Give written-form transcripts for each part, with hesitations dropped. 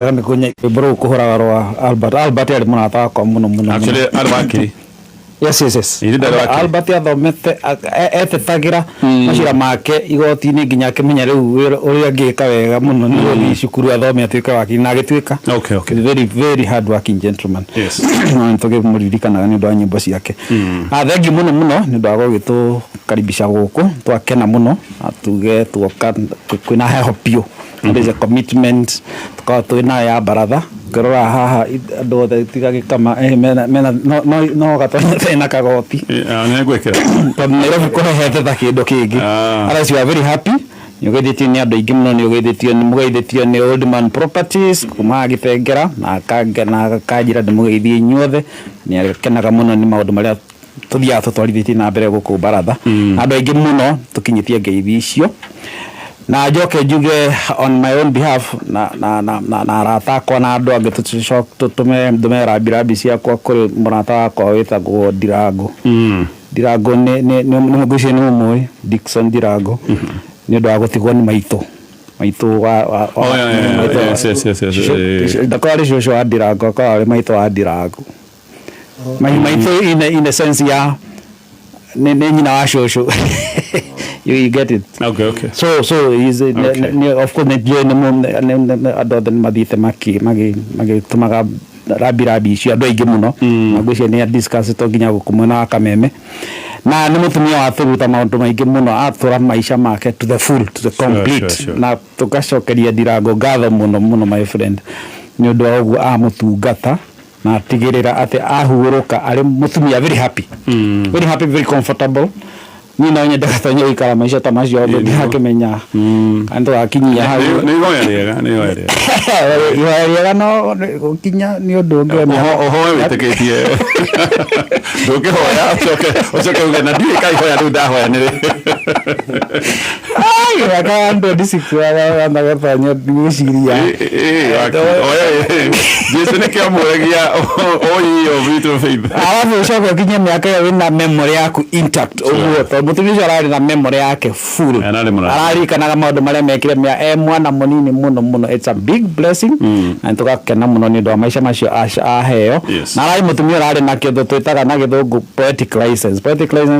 Ni kwenye bro kuhora rwa Albert ari muna takwa muno actually arwakiri yes Albert athomete etetagira macira make igoti-ini nginya kimenya riu uria ngika wega muno ni guthi cukuru athome atuika wakiri na agituika okay very hard working gentleman yes ntoge muririkanaga ni ndo nyimbo ciake thengi muno ni ndo agogitu karibisha guku twakena muno atuge twoka kwina heho pio there is a commitment tukawa twina ya baratha ngorora haha andu othe tigagikama mena no gatone na kagoti ne gwekera tondu Nairobi kuhehete ta kindu kingi others we are very happy yugethitio ni andu aingi muno ni yugethitio ni Old Man Properties kuma Githengera na kanjira ndimugeithie inyuothe ni akenaga muno ni maundu maria tuthia tutwarithitie na mbere guku baratha andu aingi muno tukinyitie ngeithi icio na njoke njuge on my own behalf na ratakwa na andu angi tutume ndumera ciakwa kuri murata wakwa witagwo Ndirango ni mugucie ni umwe Dickson Ndirango ni ndo agutigwo ni maito wa yes ndakwari shosho wa Ndirango kwa maito wa Ndirango maito in the sense ya ni nyina wa shosho you get it okay so is of course ne adothe mathite magi tumaga rabi cio andu aingi muno magucie ni discuss to nginya gukumuna wa Kameme na ni mutumia wa turuta maundu maingi muno atura maisha make to the full to the complete na tugacokeria Ndirango ngatho muno my friend ni undu wa uguo mutungata na tigirira ati ahuruka ari mutumia very happy very comfortable ni na nyenda gatonyo ikara maisha tamacio ndi hakimenya andu akinyia hau ni goya no kinya ni undu ngene oho witeketie nduke hoya ocoke uge na ndi kai hoya ndu ndahoya ni ai ka ndo disikwa anda gatonyo ndiciria oya Jesu ne kia muregia oyi vitu faith alafu ucoke kinya miaka ya wina memory yaku intact oguo mutumia arari na memory yake full arari kana maundu maria mekire mwana munini muno it's a big blessing and tugakena muno ni ndo maisha macio aheo na arari mutumia arari na kindu twitaga na githungu poetic license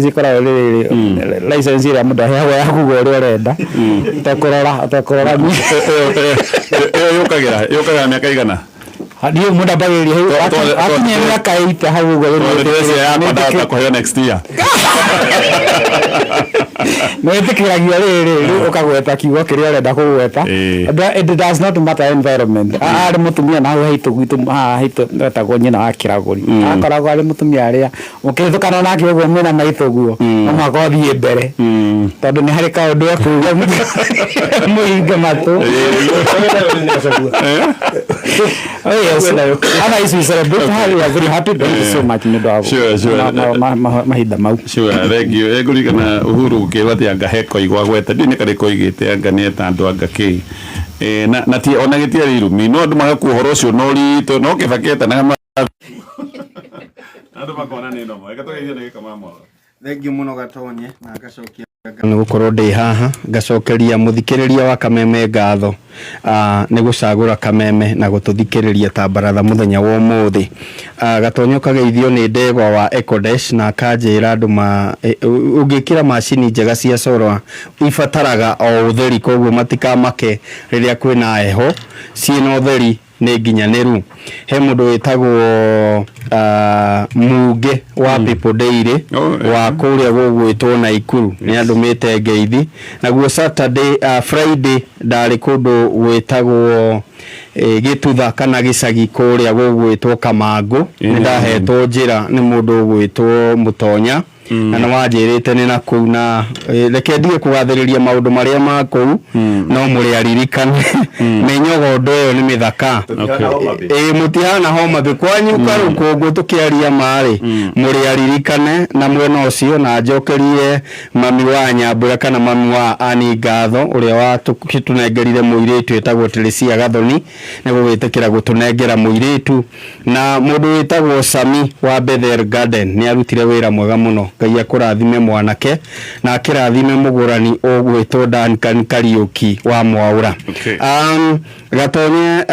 ikora license ira mundu aheo ya kugo uri urenda takurora yukagira miaka igana ndio muda bagiri hiyo akinye miaka 8 hau go ndio kwa next year Mwetikiria riri ukagweta kiugo kiria urenda kugweta it does not matter environment ari mutumia na haitu gwitu haitu ndetagwo nyina wa Kiraguri akoragwo ari mutumia aria ukithukana nake uguo mwina maitho guo no magothie mbere tondu ni hari kaundu akuga muinge matu ana isi celebrate we are very happy thank you so much nido sure mahida mau sure thank you egurikana uhuru ukirwatia ngaheko igwa gwete ndi nikari koigite anga ni etandu anga ki na ti ona gitia riru mi no ndu magakuhoro cio no rito no kibaketa na andu makona ni no mo ekatogeithia ni kama mo thank you muno gatonye na gacokia ni gukorwo ndi haha ngacokeria muthikiriria wa Kameme ngatho ni gucagura Kameme na gututhikiriria ta baratha muthenya wa umuthi gatonyo kageithio ni ndegwa wa Ecodesh na kanjira andu ungikira macini njega cia solar ifataraga o utheri koguo matikamake riria kwina heho ciina utheri ni nginyaniru he mundu witagwo muge wa People Daily wa kuria gugwitwo Naikuru ni andu mete ngeithi naguo Saturday Friday ndari kundu gwitagwo gitutha kana gicagi kuria gugwitwo Kamangu ni ndahetwo njira ni mundu gwitwo Mutonya na nawajirite ni nakuu na reke ndige kugathiriria maundu maria makuu no muri aririkane menyogo ndo yo ni mithaka mutihana homa bikwanyu karuko tukiaria mari muri aririkane na mwena ucio na njokerie mami wa Nyambura kana mami wa Ani Ngatho uria watunengerire muiritu etagwo Teresia Gathoni na gwitikira gutunengera muiritu na mundu wetagwo Sami wa Bethel Garden ni arutire wira mwega muno Ngai akũrathime mwanake na akĩrathime mũgũrani ũgwĩtwo Duncan Kariuki wa Mwaura. Gatonye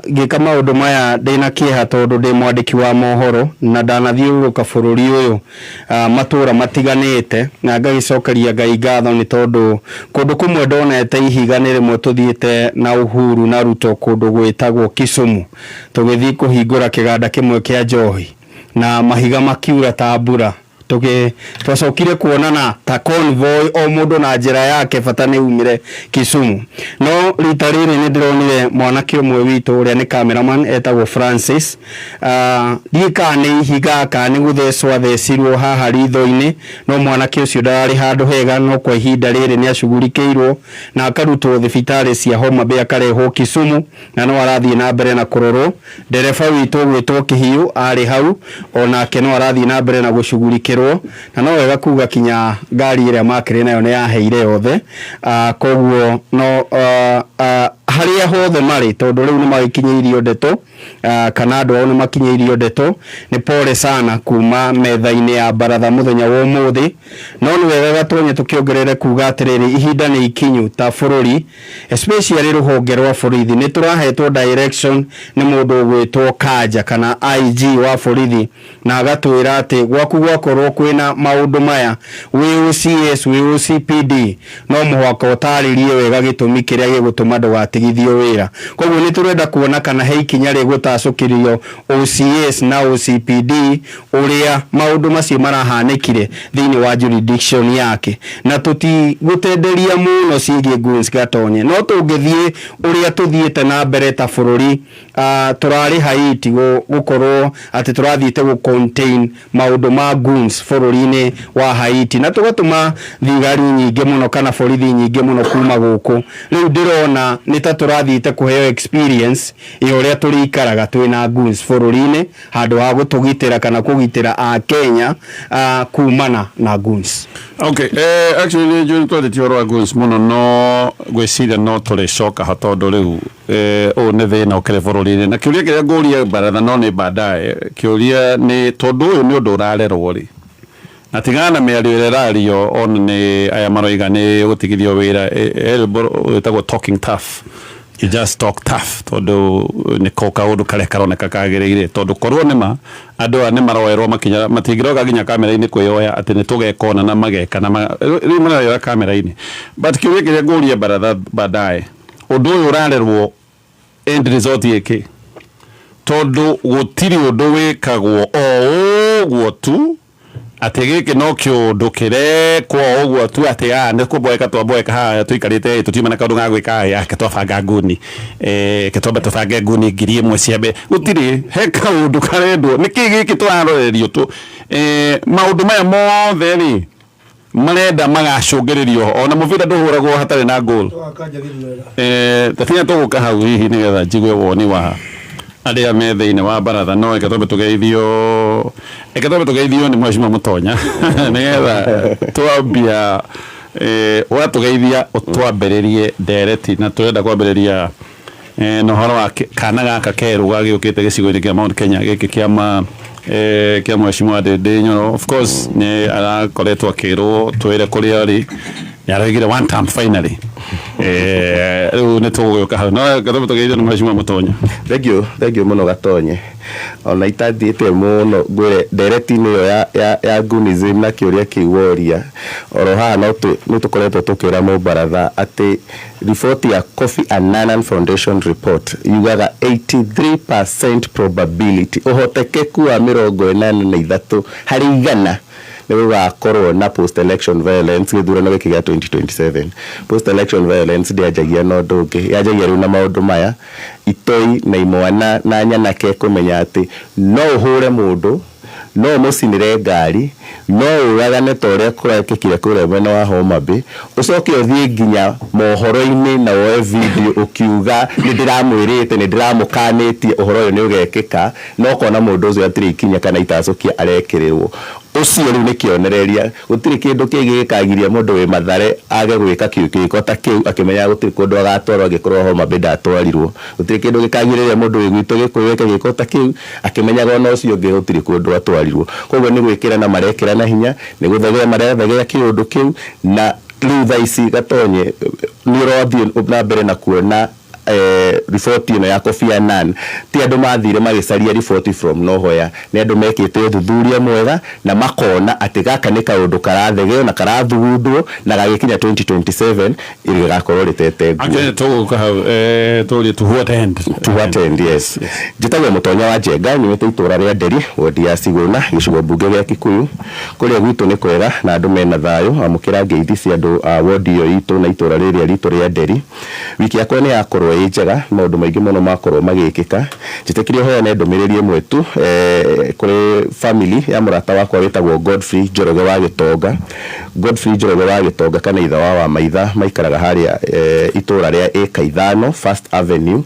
gĩka maũndũ maya ndĩna kĩeha tondũ ndĩ mwandĩki wa mohoro na ndanathiũrũrũka bũrũri ũyũ matũra matiganĩte, na ngagĩcokeria Ngai ngatho nĩ tondũ kũndũ kũmwe ndonete ihiga nĩ rĩmwe tũthiĩte na Uhuru na Ruto kũndũ gwĩtagwo Kisumu, tũgĩthiĩ kũhingũra kĩganda kĩmwe kĩa njohi na mahiga makiura ta mbura. Twacokire kuonana ta convoy o mũndũ na njĩra yake, bata nĩ umire Kisumu. No rita rĩrĩ nĩ ndĩronire mwanake ũmwe witũ ũrĩa nĩ cameraman etagwo Francis, ndika nĩ ihiga kana nĩ gũthecwo thecirwo haha ritho-inĩ, no mwanake ũcio ndararĩ handũ hega, no kwa ihinda rĩrĩ nĩ acugurikĩirwo na akarutwo thibitarĩ cia Homa Bay akarehwo Kisumu, na no arathiĩ na mbere na kũrorwo. Ndereba witũ gwĩtwo Kĩhiũ arĩ hau, onake no arathiĩ na mbere na gũcugurikĩrwo, na no wega kuga kinya ngari ĩrĩa makĩrĩ nayo nĩ yaheire yothe. Koguo no harĩa hothe marĩ, tondũ rĩu nĩ magĩkinyĩirio ndeto kana andũ ao nĩ makinyĩirio ndeto, nĩ pole sana kuma metha-inĩ ya baratha mũthenya wa ũmũthĩ. No nĩ wega Gatonye tũkĩongerere kuga atĩrĩrĩ, ihinda nĩ ikinyu ta bũrũri, especially rũhonge rwa borithi, nĩ tũrahetwo direction nĩ mũndũ ũgwĩtwo Kanja kana IG wa borithi, na agatwĩra atĩ gwaku gwakorwo kwĩna maũndũ maya wĩ OCS wĩ OCPD no mũhaka ũtarĩrie wega gĩtũmi kĩrĩa gĩgũtũma ndũgatigithio wĩra. Koguo nĩ tũrenda kuona kana he ikinya rĩgũtacũkĩrio OCS na OCPD ũrĩa maũndũ macio marahanĩkire thĩinĩ wa jurisdiction yake, na tũtigũtenderia mũno ciĩgiĩ goons Gatonye, no tũngĩthiĩ ũrĩa tũthiĩte na mbere ta bũrũri, tũrarĩ Haiti gũkorwo atĩ tũrathiĩte gũ-contain maũndũ ma goons bũrũri-inĩ wa Haiti, na tũgatũma thigari nyingĩ mũno kana borithi nyingĩ mũno kuma gũkũ. Rĩu ndĩrona nĩ ta tũrathiĩte kũheo experience ũrĩa tũrĩikaraga twĩna goons bũrũri-inĩ, handũ ha gũtũgitĩra kana kũgitĩra a Kenya kumana na goons. Okay, actually nĩ twendetio rwa goons mũno, no gwĩciria no tũrĩcoka ho tondũ rĩu ũũ nĩ thĩna ũkĩrĩ bũrũri-inĩ, na kĩũria kĩrĩa ngũria baratha no nĩ baadaye. Kĩũria nĩ tondũ ũyũ nĩ ũndũ ũrarerwo rĩ, na tigana na mĩario ĩrĩa ĩrario ona nĩ aya maroiga nĩ gũtigithio wĩra, ĩtagwo talking tough. You just talk tough tondũ nĩ kaũndũ karĩa karoneka kagĩrĩire, tondũ korwo nĩma andũ aya nĩ maroerwo makinya matingĩroga nginya kamera-inĩ kwĩyoya atĩ nĩ tũgekona na mageka na rĩu marayoya kamera-inĩ. But kĩũria kĩrĩa ngũria baratha baadaye, ũndũ ũyũ ũrarerwo end result yake, tondũ gũtirĩ ũndũ wĩkagwo o ũguo tu atĩ gĩkĩ no kĩũndũ kĩrekwo ũguo tu atĩ nĩ kũmboeka twamboeka haha tũikarĩte tũtiuma na kaũndũ ga gwĩka yake twabanga nguni twambe tũbange nguni 1,000 ciambe. Gũtirĩ he kaũndũ karendwo, nĩ kĩ gĩkĩ tũrarorerio maũndũ maya mothe rĩ marenda magacũngĩrĩrio, ona mũbira ndũhũragwo hatarĩ na goal. Takinya tũgũka hau hihi nĩgetha njigue woni wa arĩa me thĩinĩ wa baratha, no eke twambe tũgeithio nĩ Mheshimiwa Mutonya nĩgetha twambia ũgatũgeithia ũtwambĩrĩrie ndereti, na tũrenda kwambĩrĩria na ũhoro wa kana gaka kerũ gagĩũkĩte gĩcigo-inĩ kĩa Mount Kenya gĩkĩ kĩa Mheshimiwa Ndindi Nyoro. Of course nĩ arakoretwo akĩrwo twĩre kũrĩa arĩ, nĩaraugire one time finally rĩu nĩ tũgũgĩũka hau, no gatũme tũgeithio nĩ Mheshimiwa Mutonya. Thank you mũno Gatonye, ona itathiĩte mũno ngwĩre ndereti-inĩ ĩyo ya Goonism na kĩũria kĩu woria, oro haha no tũkoretwo tũkĩra mũbaratha atĩ report ya Kofi Annan Foundation report yugaga 83% probability, ũhotekeku wa 83 harĩ igana nĩ gũgakorwo na post election violence gĩthurano gĩkĩ gĩa 2027. Post election violence ndĩanjagia na ũndũ ũngĩ, yanjagia rĩu na maũndũ maya, itoi na imwana na nyanake kũmenya atĩ no ũhũre mũndũ, no mũcinĩre ngari, no ũragane ta ũrĩa kũrekĩkire kũrĩa mwena wa Homa Bay, ũcoke ũthiĩ nginya mohoro-inĩ na woe video ũkiuga nĩ ndĩramwĩrĩte nĩ ndĩramũkanĩtie ũhoro ũyũ nĩ ũgekĩka, no kona mũndũ ũcio atirĩ ikinya kana itacũkia arekĩrĩrwo. ucio riu ni kionereria gutiri kindu kigikagiria mundu wi Mathare age gwika kiuko ta kiu akimenya gutiri kundu agatwarwo agikorwo Homa Bay atwarirwo gutiri kindu gikagiria mundu wi gwitu gikuweka giko ta kiu akimenya gona ucio ngi gutiri kundu atwarirwo koguo ni gwikira na marekira na hinya ni guthegea mareethegea kiundu kiu na riu thaa ici Gatonye ni rothi na mbere na kuona report ino ya Kofi Annan ti andu mathire magicaria report from nowhere ni andu mekite uthuthuria mwega na makona ati gaka ni kaundu karathegeo na karathugundwo na gagikinya 2027 iri gakorwo ritete ake tuguka tuli to what end yes jitagwo Mutonya wa Njenga ni wete itura ria Nderi wodi ya Siguna gicigo bunge gya Kikuyu kuria gwitu ni kwega na andu mena thayo amukira ngeithi cia andu wodi yo itu na itura riria ritu ria Nderi wiki yakwa ni yakorwo njega maundu maingi muno makorwo magikika njitikirio hoya ne ndumiriri imwe tu kuri family ya murata wakwa wetagwo Godfrey Njoroge wa Gitonga kana itha wa Maitha maikaraga haria itura ria eka ithano First Avenue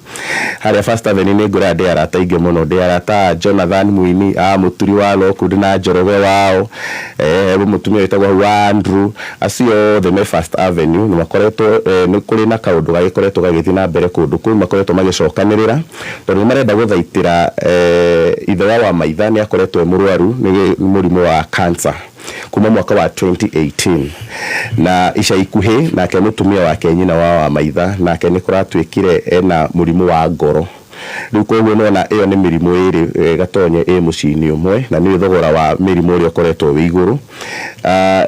haria First Avenue ni ngura ndi arata ingi muno ndi arata Jonathan Muini muturi wa Lockwood na Njoroge wao mutumia wetagwo Andrew acio the First Avenue ni makoretwo ni kuri na kaundu gagikoretwo gagithi na mbere kundu kuu makoretwo magicokanirira tondu marenda guthaitira ithe wa Maitha ni akoretwo murwaru ni murimu wa cancer kuma mwaka wa 2018 na ica ikuhi nake mutumia wake nyina wa Maitha nake ni kuratwikire ena murimu wa ngoro riu koguo nona iyo ni mirimu iri Gatonye mucini umwe na ni thogora wa mirimu ri ukoretwo wi iguru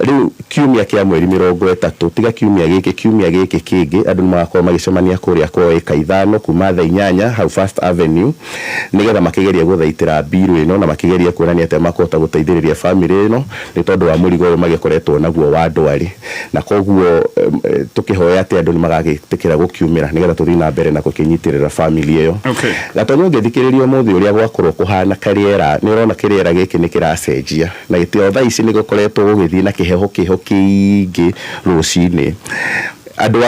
riu kiumia kia mweri 30 tiga kiumia giki kingi andu magakorwo magicemania kuria kwa eka ithano kuma thaa 8 hau First Avenue nigetha makigeria guthaitira biru ino na makigeria kuonania ati makota guteithiriria family ino ni tondu wa murigo uyu magikoretwo naguo wa ndwari na koguo tukihoya ati andu ni magagitikira gukiumira nigetha tuthii na mbere na gukinyitirira family iyo Gatonye ngithikiririo muthi uria gwakorwo kuhana kariera ni urona kiriera giki ni kiracenjia na gitio thaa ici ni gukoretwo gugithi na kiheho kingi rucini andu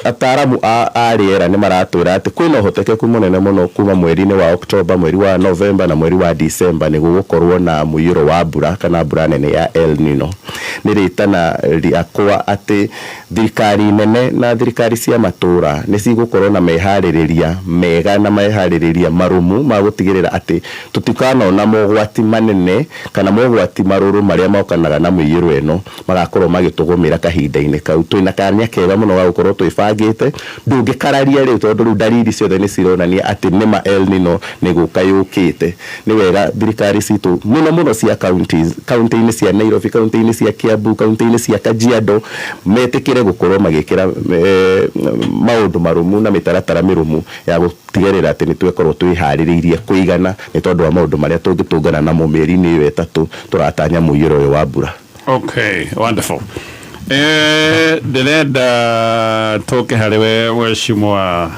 ataramu a riera ni maratwira ati kwina uhotekeku munene muno kuma mweri-ini wa October mweri wa November na mweri wa December ni gukorwo na muiyuro wa mbura kana mbura nene ya El Nino ni ritana riakwa ati thirikari nene na thirikari cia matura ni cigukorwo na mehaririria mega na mehaririria marumu ma gutigirira ati tutikana na mogwati manene kana mogwati maruru maria maukanaga na muiyuro eno magakorwo magitugumira kahinda-ini kau twina kanya kega muno ga gukorwo twibangite ndungikararia riu tondu riu dalili ciothe ni cironania ati nima El Nino ni gukayukite ni wega thirikari citu muno cia county-ini cia Nairobi county-ini cia Kiambu county-ini cia Kajiado metikire gukorwo magikira maundu marumu na mitaratara mirumu ya gutigirira ati ni twekorwo twihaririirie kuigana ni tondu wa maundu maria tungitungana na mumeri-ini iyo etatu turatanya muiyuro uyu wa mbura. Okay, wonderful. Ndirenda toke hariwe weshimwa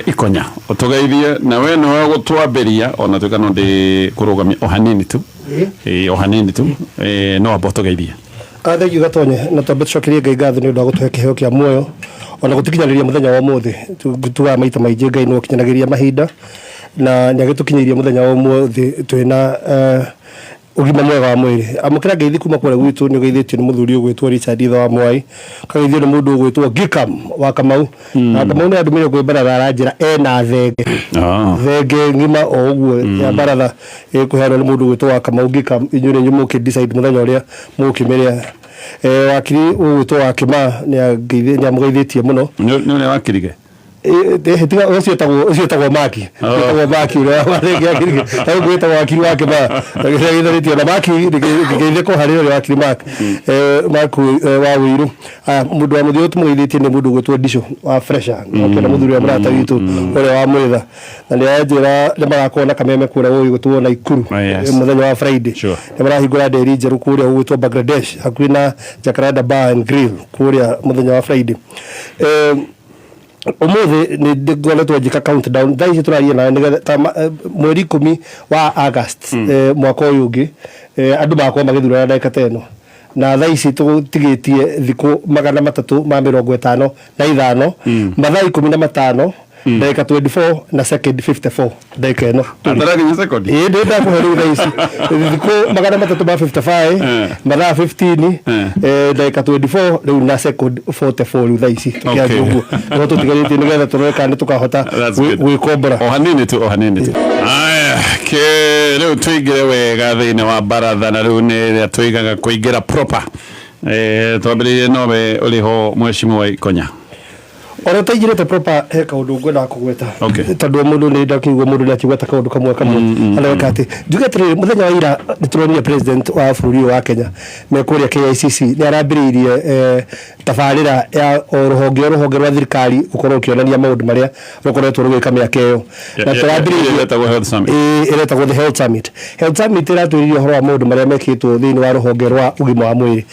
Ikonya utugeithie na we no gutwambiria ona tukano ndi kurugamia ohanini tu no abotugeithie thank you Gatonye na twambecokerie Ngai ngatho ni undu wa gutuhe kiheo kia muoyo ona gutikinyaniria muthenya wa muthi tuga maita maingi Ngai no kinyanagiria mahinda na nyagitukinyiria muthenya wa muthi twina ugima mwega wa mwiri amukira ngeithi kuma kure gwitu ni geithitio ni muthuri ugwitwo Richard Itho wa Mwai kageithio ni mundu ugwitwo Gikam wa Kamau na Kamau ni andumire kwi baratha aranjira ena thenge ngima o uguo ya baratha kuheanwo ni mundu ugwitwo wa Kamau Gikam inyure nyumuke decide muthenya uria mukimeria wakiri ugwitwo wa Kima ni amugeithĩtie muno ni wakirige tiga ucio tagwo Maki uria warengia kirige tagu gwita wakiri wake ba ngigeithĩtie na Maki ngigeithie ko harĩ uria wakiri Maki wa Wiru mundu wa muthio tumugeithĩtie ni mundu gwitwo Ndisho wa Fresha na muthuri wa mrata witu uria wa Mwitha na ni ajira ni marakorwo na kameme kuria uyu gwitwo Naikuru muthenya wa Friday ni marahingura nderi njeru kuria gwitwo Bangladesh hakuhĩ na Jacaranda Bar and Grill kuria muthenya wa Friday umuthi ni ngoretwo njika countdown thaici turaria na nigetha mweri 10 wa August mwaka uyu ungi andu makwa magithura ndagika teno na thaici tutigitie thiku 355 mathaa 15 ndagika 24 na second 54 ndagika ino Ataragi ni second. ndio ndakuheri thaisi thiko magana matatu ma 55 mathaa 15 ndagika 24 riu na second 44 riu thaisi tukianjia uguo no tutigarite nigetha tureka ni tukahota gwikombora Ohanini tu. Aya, ke riu tuigire wega thini wa baratha na riu ni tuigaga kuingira proper. Twambiririe nowe uriho mheshimiwa Ikonya. Ora taigirete proper he kaundu ngwenda kugweta Okay. tondu mundu ni ndakiugwa mundu ni akigweta kaundu kamwe areka ati njugete muthenya wa ira nituronia president wa bururi wa Kenya mekuria KICC ni arambiriirie tabarira ya ruhonge rwa thirikari gukorwo kionania maundu maria rukoretwo rugika miaka iyo na turambiriirie iretagwo the health summit iratwiririe horo wa maundu maria mekitwo thiini wa ruhonge rwa ugima wa mwiri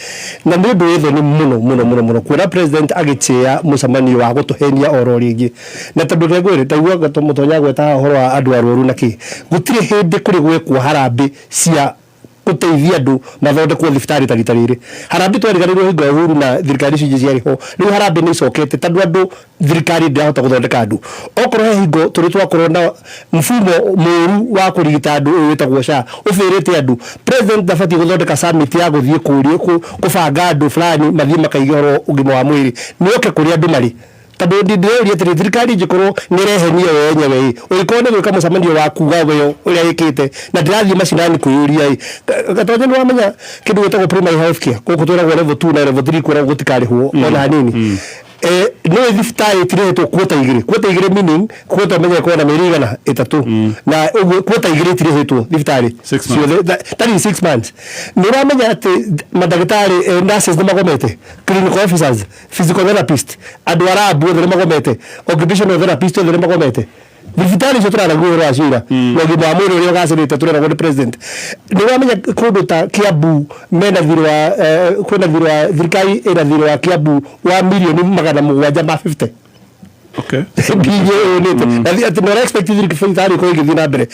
na ni undu witho ni muno kuona president agichia mucemanio wa gutuhenia oro ringi na tondu regwire taigua mutonya gweta horo wa andu arwaru naki gutire hindi kuri gwekwo harambe cia guteithia andu mathondekwo thibitarĩ tarita rĩrĩ harambe twariganĩrwo hingo huru na thirikari cio ciarĩho rĩu harambe nĩ icokete tondu andu thirikari ndĩrahota guthondeka andu okorwo he hingo tũrĩ twakorwo na mfumo mũru wa kũrigita andu ũyũ wĩtagwo SHA ũbĩrĩte andu president ndabatiĩ guthondeka summit ya gũthiĩ kũrĩa kũbanga andu fulani mathiĩ makaige horo ũgima wa mwĩrĩ nĩoke kũrĩa andu marĩ tondu ndĩrĩũria atĩrĩ thirikari njĩkorwo nĩ ĩrehenia yo yenyewe ũrĩkorwo nĩ gwĩka mũcemanio wa kuga weyo ũrĩa ĩkĩte na ndĩrathiĩ macinani kwĩyũria gatonye nĩ wamenya kĩndũ gĩtagwo primary health care gũkũ twĩragwo level 2 na level 3 kwĩragwo gũtikarĩhwo ona hanini no thibitarĩ itirehetwo kuota igĩrĩ meaning kuota menye kwona mĩeri igana ĩtatũ na ũguo kuota igĩrĩ itirehetwo thibitarĩ that is 6 months nĩ ũramenya atĩ mandagĩtarĩ nurses nĩ magomete clinical officers physical therapist andũ arabu othe nĩ magomete occupational therapist othe nĩ magomete thibitarĩ icio tũraragwo rwa cira na ũgima wa mwĩrĩ ũrĩa ũgacĩrĩte tũreragwo nĩ president nĩ ũramenya kũndũ ta Kiambu mena thirĩ wa kwĩna thirĩ wa thirikari ĩna thirĩ wa Kiambu wa milioni 750 Okay. atĩ nĩ expect thirikari ĩkorwo ĩgĩthiĩ na mbere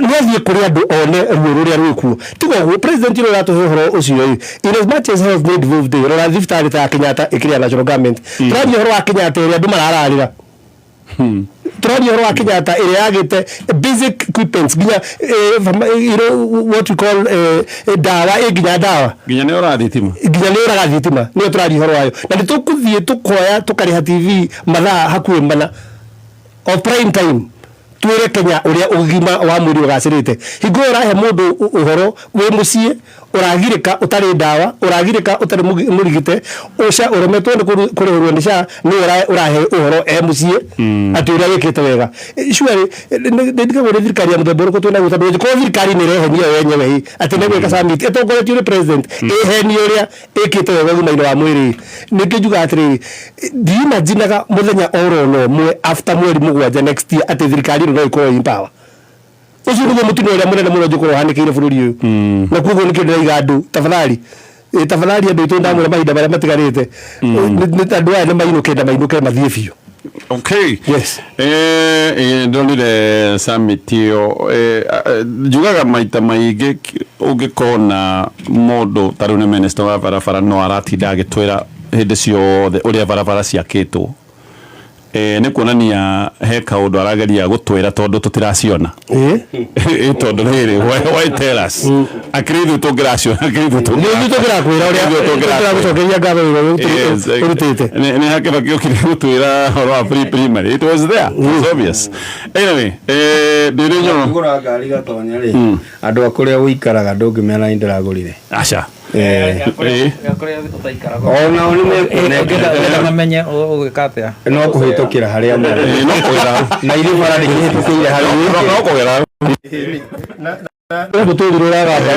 nĩathiĩ kũrĩ andũ one ruo rũrĩa rwĩkuo tiga ũguo president ũrĩa ũratũhe ũhoro ũcio in as much as health need involved rora thibitarĩ ta ya Kenyatta ĩkĩrĩa national government tũraria ũhoro wa Kenyatta ĩrĩa andũ marararĩra tũraria ũhoro wa Kenyatta ĩrĩa yagĩte basic equipments nginya what we call dawa nginya dawa nginya nĩ ũraga thitima nĩyo tũraria ũhoro wayo na nĩ tũkũthiĩ tũkoya tũkarĩha TV mathaa hakuhĩ mana of prime time twĩre Kenya ũrĩa ũgima wa mwĩrĩ ũgacĩrĩte hingo ũrahe mũndũ ũhoro wĩ mũciĩ ũragirĩka ũtarĩ ndawa ũragirĩka ũtarĩ mũrigite ũca ũremetwo nĩ kũrĩhĩrwo nĩ SHA nĩ ũrahe ũhoro mũciĩ atĩ ũrĩa wĩkĩte wega surely nĩndigagwo nĩ thirikari ya mũthemba ũrĩkũ twĩnaguo tondũ angĩkorwo thirikari nĩ ĩrehenia yo yenyewe atĩ nĩ gwĩka summit ĩtongoretio nĩ president ĩhenie ũrĩa ĩkĩte wega ũgima-inĩ wa mwĩrĩ nĩngĩ njuga atĩrĩrĩ ndiimaginaga mũthenya oro no ũmwe after mweri mũgwanja next year atĩ thirikari no ikorwo in power ucio nĩguo mũtino ũrĩa mũnene mũno ũngĩkorwo ũhanĩkĩire bũrũri ũyũ na kuoguo nĩkĩo ndĩraiga andũ tafadhali andũ aitũ ndamwĩra mahinda marĩa matigarĩte andũ aya nĩ mainũke mathiĩ biũ. Okay. Yes. Ndonire summit ĩyo njugaga maita maingĩ ũngĩkorwo na mũndũ ta rĩu nĩ minister wa barabara no aratinda agĩtwĩra hĩndĩ ciothe ũrĩa barabara ciakĩtwo nĩ kuonania he kaũndũ arageria gũtwĩra tondũ tũtiraciona tondũ rĩrĩ why tell us akĩrĩithio tũngĩraciona tũngĩrakwĩra ũrĩa tũngĩragucokeria ngatho ũrutĩte nĩ hake bakĩokire gũtwĩra horo wa primary it was there it's obvious anyway ndĩrĩ nyono ngũra ngari gatonya rĩ andũ akũrĩa ũikaraga ndũngĩmena nĩ ndĩragũrire aca ona nĩ mekuoneka namenye ũgĩka atĩa no kũhĩtũkĩra harĩa no kũgera na irĩ bara rĩhĩtũkĩire harĩa no kũgera gũtũthirwo ragamba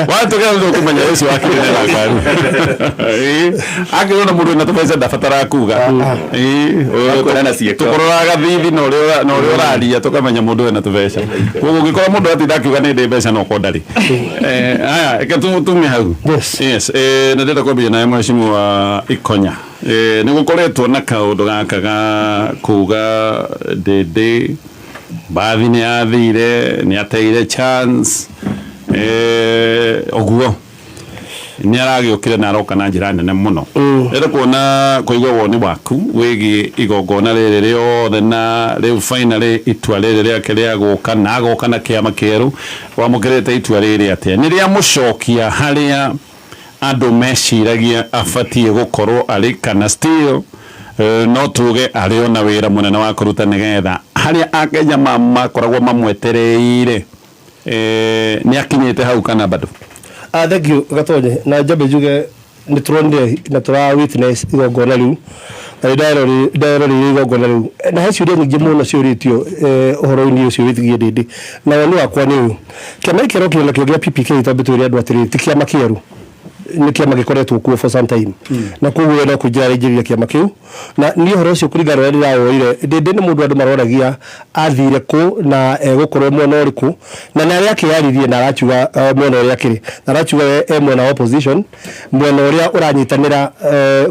watũgera ndio kumenya ũcio akĩrera ngari akĩona mũndũ na tũbeca ndabatara kuga tũkororaga thithi na ũrĩa ũraria tũkamenya mũndũ na tũbeca koguo ũngĩkora mũndũ atinda akiuga nĩ ndĩ mbeca no kondarĩ aya eka tume hau yes na ndĩrenda kwambia nawe mheshimiwa Ikonya nĩ gũkoretwo na kaũndũ gaka ga kuga ndĩndĩ bathi nĩ athire nĩ ateire chance ũguo ni aragiukire na aroka na njira nene muno ere kuona kuigwa woni waku wigi igongona riri riothe na riu finally itua riri riake ria guka na agoka na kiama kieru wamukirite itua riri atia ni ria mucokia haria andu meciragia abatie gukorwo ari kana still no tuge ari ona wira munene wa kuruta nigetha haria akenya makoragwo mamwetereire ni akinyite hau kana bado. Thank you Gatonye na jambe juge ni turonde na tura witness igongona riu na dialogue igongona riu na heci uri nyingi muno ciuritio uhoro-ini ucio withigie ndindi na woni wakwa ni kiama kero kio kia PPK tabituri andu atiri ti kiama kieru ni kiama gikoretwo kuo for some time na kuguo no kujariria kiama kiu na ni horo ucio kurigana na ndirawoire ndindi ni mundu andu maroragia athire ku na gukorwo mwena uriku na nari akiyaririe na arachuga mwena uria kiri na arachuga mwena opposition mwena uria uranyitanira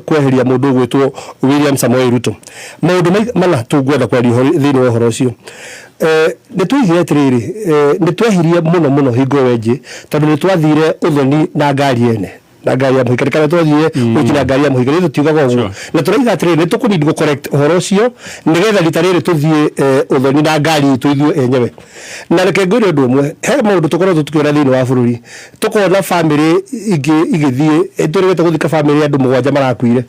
kweheria mundu gwitwo William Samoei Ruto maundu mana tungwenda kwaria thini wa horo ucio ni twigire atiriri ni twehirie muno hingo wenji tondu ni twathire uthoni na ngari ene na ngari ya muhikari kana twathire gukina ngari ya muhikari tutiugaga uguo na turaiga atiriri ni tukunidi go correct horo ucio nigetha ritariri tuthie uthoni na ngari tuithio enyewe na reke ngwire undu umwe he maundu tukorwo tukiona thini wa bururi tukona family igithie turigete guthika family andu 7 marakuire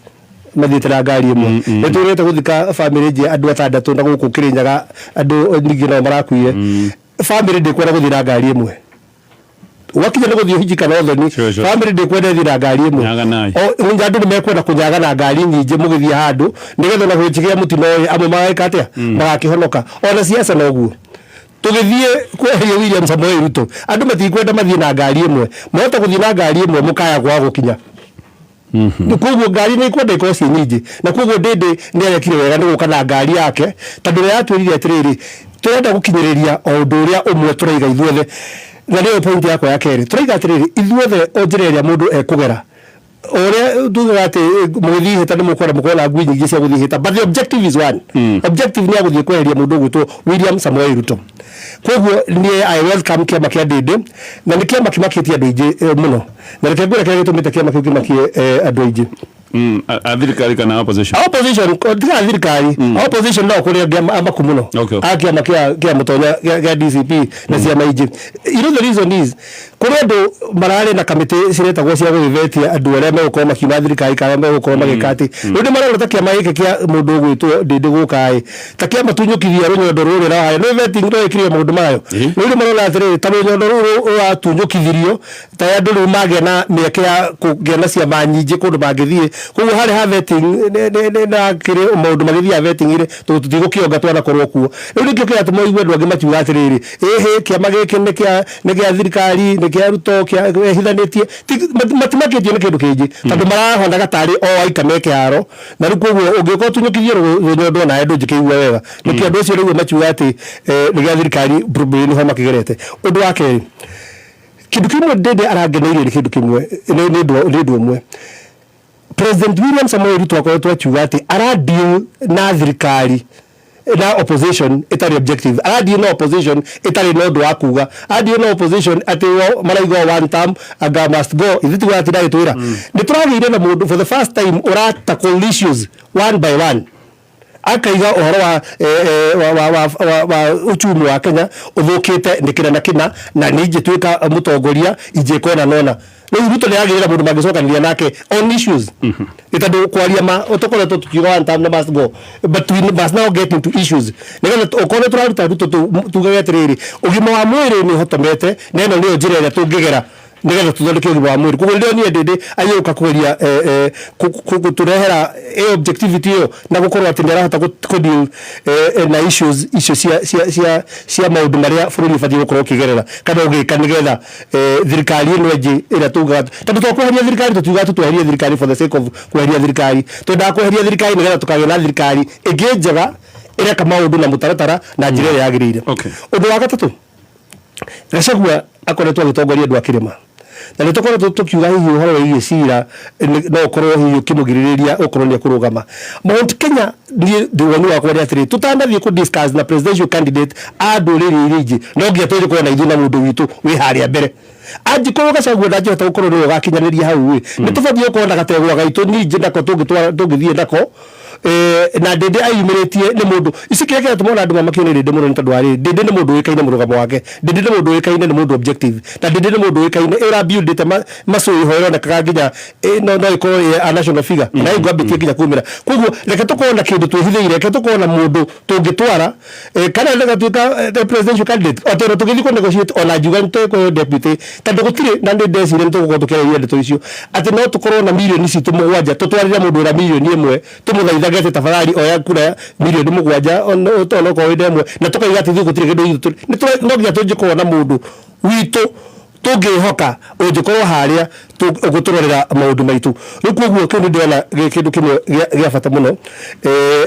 mathite na ngari imwe ni turigete guthika family je andu 6 na guku Kirinyaga andu nyingi no marakuire family ndikwenda guthie na ngari imwe wakinya no guthie hiji kana uthoni family ndikwenda guthie na ngari imwe o andu ni mekwenda kunyaga na ngari nyingi mugithie handu nigetha na gwichigia mutino amwe magaika atia magakihonoka ona siasa no guo tugithie kweheria William Samoei Ruto andu matikwenda mathie na ngari imwe mohota guthie na ngari imwe mukaya gwa gukinya kuguo ngari ni kwenda ikosi nyingi na kuguo ndindi ni arekire wega ni guka na ngari yake tondu ya twirire atiriri turenda gukinyiriria o undu uria umwe turaiga ithuothe na ndio point yako ya keri turaiga atiriri ithuothe onjireria mundu ekugera oria tuga ati muthii ta ni mukora ngui nyingi cia guthii ta but the objective is one objective ni aguthii kweheria mundu gwitwo William Samoei Ruto koguo ni I welcome kiama kia ndindi na ni kiama kimakitie andu ingi muno na reke ngwire kia gitumite kiama kiu kimakie andu ingi athirikari kana opposition tiga athirikari opposition no kuria amaku muno akiama kia mutonya kia DCP na ciama ingi you know the reason is kuria andu marare na committee ciretagwo cia guthivetia andu aria megukorwo makiuma thirikari kana megukorwo magikati ndi marora ta kiama giki kia mundu gwitwo ndindi gukai ta kiama tunyukithia runyondo ruri ra haya no vetting ndo ikiria maundu mayo ndi marora atiri ta runyondo ruru wa tunyukithirio ta andu ru mage na mieke ya kugena ciama nyingi kundu mangithie kuguo hari ha vetting na kire maundu magithia vetting ire tutigukionga twana korwo kuo riu nikio kia tumoigwe andu angi makiuga atiriri kiama giki ni kia thirikari ni kia Ruto kia hithanitie matimakitio ni kindu kingi tondu marahonda gatari o aika meke haro na riu kuguo ungiko tunyukithie runyondo na andu njikigua wega nikio andu acio riu makiuga ati ni kia thirikari probably ni ho makigerete undu wa keri kindu kimwe ndende arangeneire ni kindu kimwe ni ndu umwe President William Samoei Ruto akoretwo akiuga ati aradeal na thirikari na opposition itari objective aradeal na opposition itari no ndu akuga aradeal na opposition ati maraigo one term aga must go ithitu ati ndagitwira ni turagire na mundu for the first time ura tackle issues one by one akaiga uhoro wa uchumi wa Kenya uthukite ndikira na kina na ningi twika mutongoria ijekona nona riu Ruto ni agirira mundu magicokanĩria nake on issues itandu kwaria ma utokoretwo tukiuga one time must go but we must now get into issues nigetha ukone turaruta Ruto tugaga atiriri ugima wa mwiri ni hotomete neno nio njira ĩrĩa tũngĩgera nigetha tuthondeke ugima wa mwiri kuguo ndio ni ndindi ayuka kweria turehera objectivity yo na gukorwo ati ndarahota kudeal na issues icio cia maundu maria bururi bati gukorwo kigerera kana ugika nigetha thirikari ino ngi ira tuga tondu twakweheria thirikari tutuga tutweheria thirikari for the sake of kweheria thirikari tondu kweheria thirikari nigetha tukagĩa na thirikari ĩngĩ njega ĩreka maundu na mutaratara na njĩra ĩrĩa yagĩrĩire undu wa gatatu Gachagua akoretwo agitongoria andu a Kirima na nä tåkorwo tåkiuga hihi å horo wä cira no å korwo hihi å kä må girä rä ria å korwo nä ekå rå gama Mount Kenya niä woni wakwa nä atä rä tå tanathiä kå discuss na presidential candidate a ndå rä rä iria ingä no nginya twä korwo na ithuä na må ndå witå wä harä a mbere angĩkorwo Gachagua ndangĩhota gũkorwo nĩwe ũgakinyanĩria hau nĩ tũbatiĩ gũkorwo na gategwa gaitũ ningĩ nako tũngĩthiĩ nako na Ndĩndĩ ayumĩrĩtie nĩ mũndũ ici kĩrĩa kĩratũma andũ mamakio nĩ Ndĩndĩ mũno nĩ tondũ wa rĩrĩ Ndĩndĩ nĩ mũndũ ũĩkaine mũrũgamo wake Ndĩndĩ nĩ mũndũ ũĩkaine nĩ mũndũ objective na Ndĩndĩ nĩ mũndũ ũĩkaine ĩrabuildĩte macũĩ ho ĩronekaga nginya no ĩkorwo a national figure na ĩngwambĩtie nginya kumĩra koguo reke tũkorwo na kĩndũ twĩhithĩire reke tũkorwo na mũndũ tũngĩtwara kana gatuĩka presidential candidate otero tũgĩthiĩ kũ negotiate ona njuga nĩtũkũheo deputy tondũ gũtirĩ na ndĩndeciria nĩtũgũkorwo tũkĩarĩrĩria ndeto icio atĩ no tũkorwo na mirioni citũ mũgwanja tũtwarĩre mũndũ ũrĩa mirioni ĩmwe tũmũthaitha gete tafadhali oya kura milioni mũgwanja ono kwa wende mwe na tukaiga ati thiĩ gũtirĩ kĩndũ itũ no nginya tũngĩkorwo na mũndũ witũ tũngĩhoka ũngĩkorwo harĩa ũgũtũrorera maũndũ maitũ rĩu koguo kĩu nĩ ndĩrona kĩndũ kĩmwe gĩa bata mũno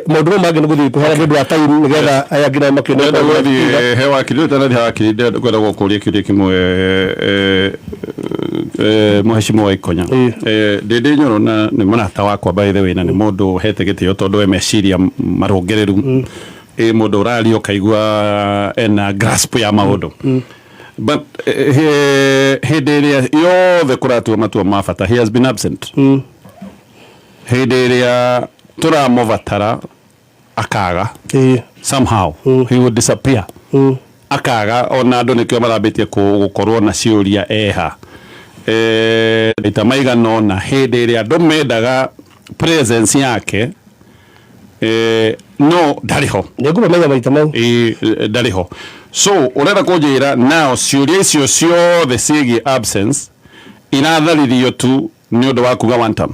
maũndũ mau mangĩ nĩ gũthiĩ kũhara nĩ ũndũ wa time nĩgetha aya ngina makĩona hewa kĩrĩa ũtanathiĩ hawa kĩrĩa kwenda gũkũria kĩrĩa kĩmwe Mheshimiwa Waikonya Ndĩndĩ Nyoro na nĩ mũrata wakwa by the way na nĩ mũndũ hete gĩtĩo tondũ we meciria marũngĩrĩru mũndũ ũraria ũkaigua ena grasp ya maũndũ but hĩndĩ ĩrĩa yothe kũratua matua ma bata he has been absent hĩndĩ ĩrĩa tũramũbatara akaga somehow he would disappear akaga ona andũ nĩkĩo marambĩtie gũkorwo na ciũria eha ita maigana na hĩndĩ ĩrĩa andũ mendaga presence yake no ndariho nĩngũma menya maita mau ndariho so ũrenda kũnjĩra now ciũria icio ciothe ciĩgiĩ absence iratharirio tu nĩ ũndũ wa kuga one time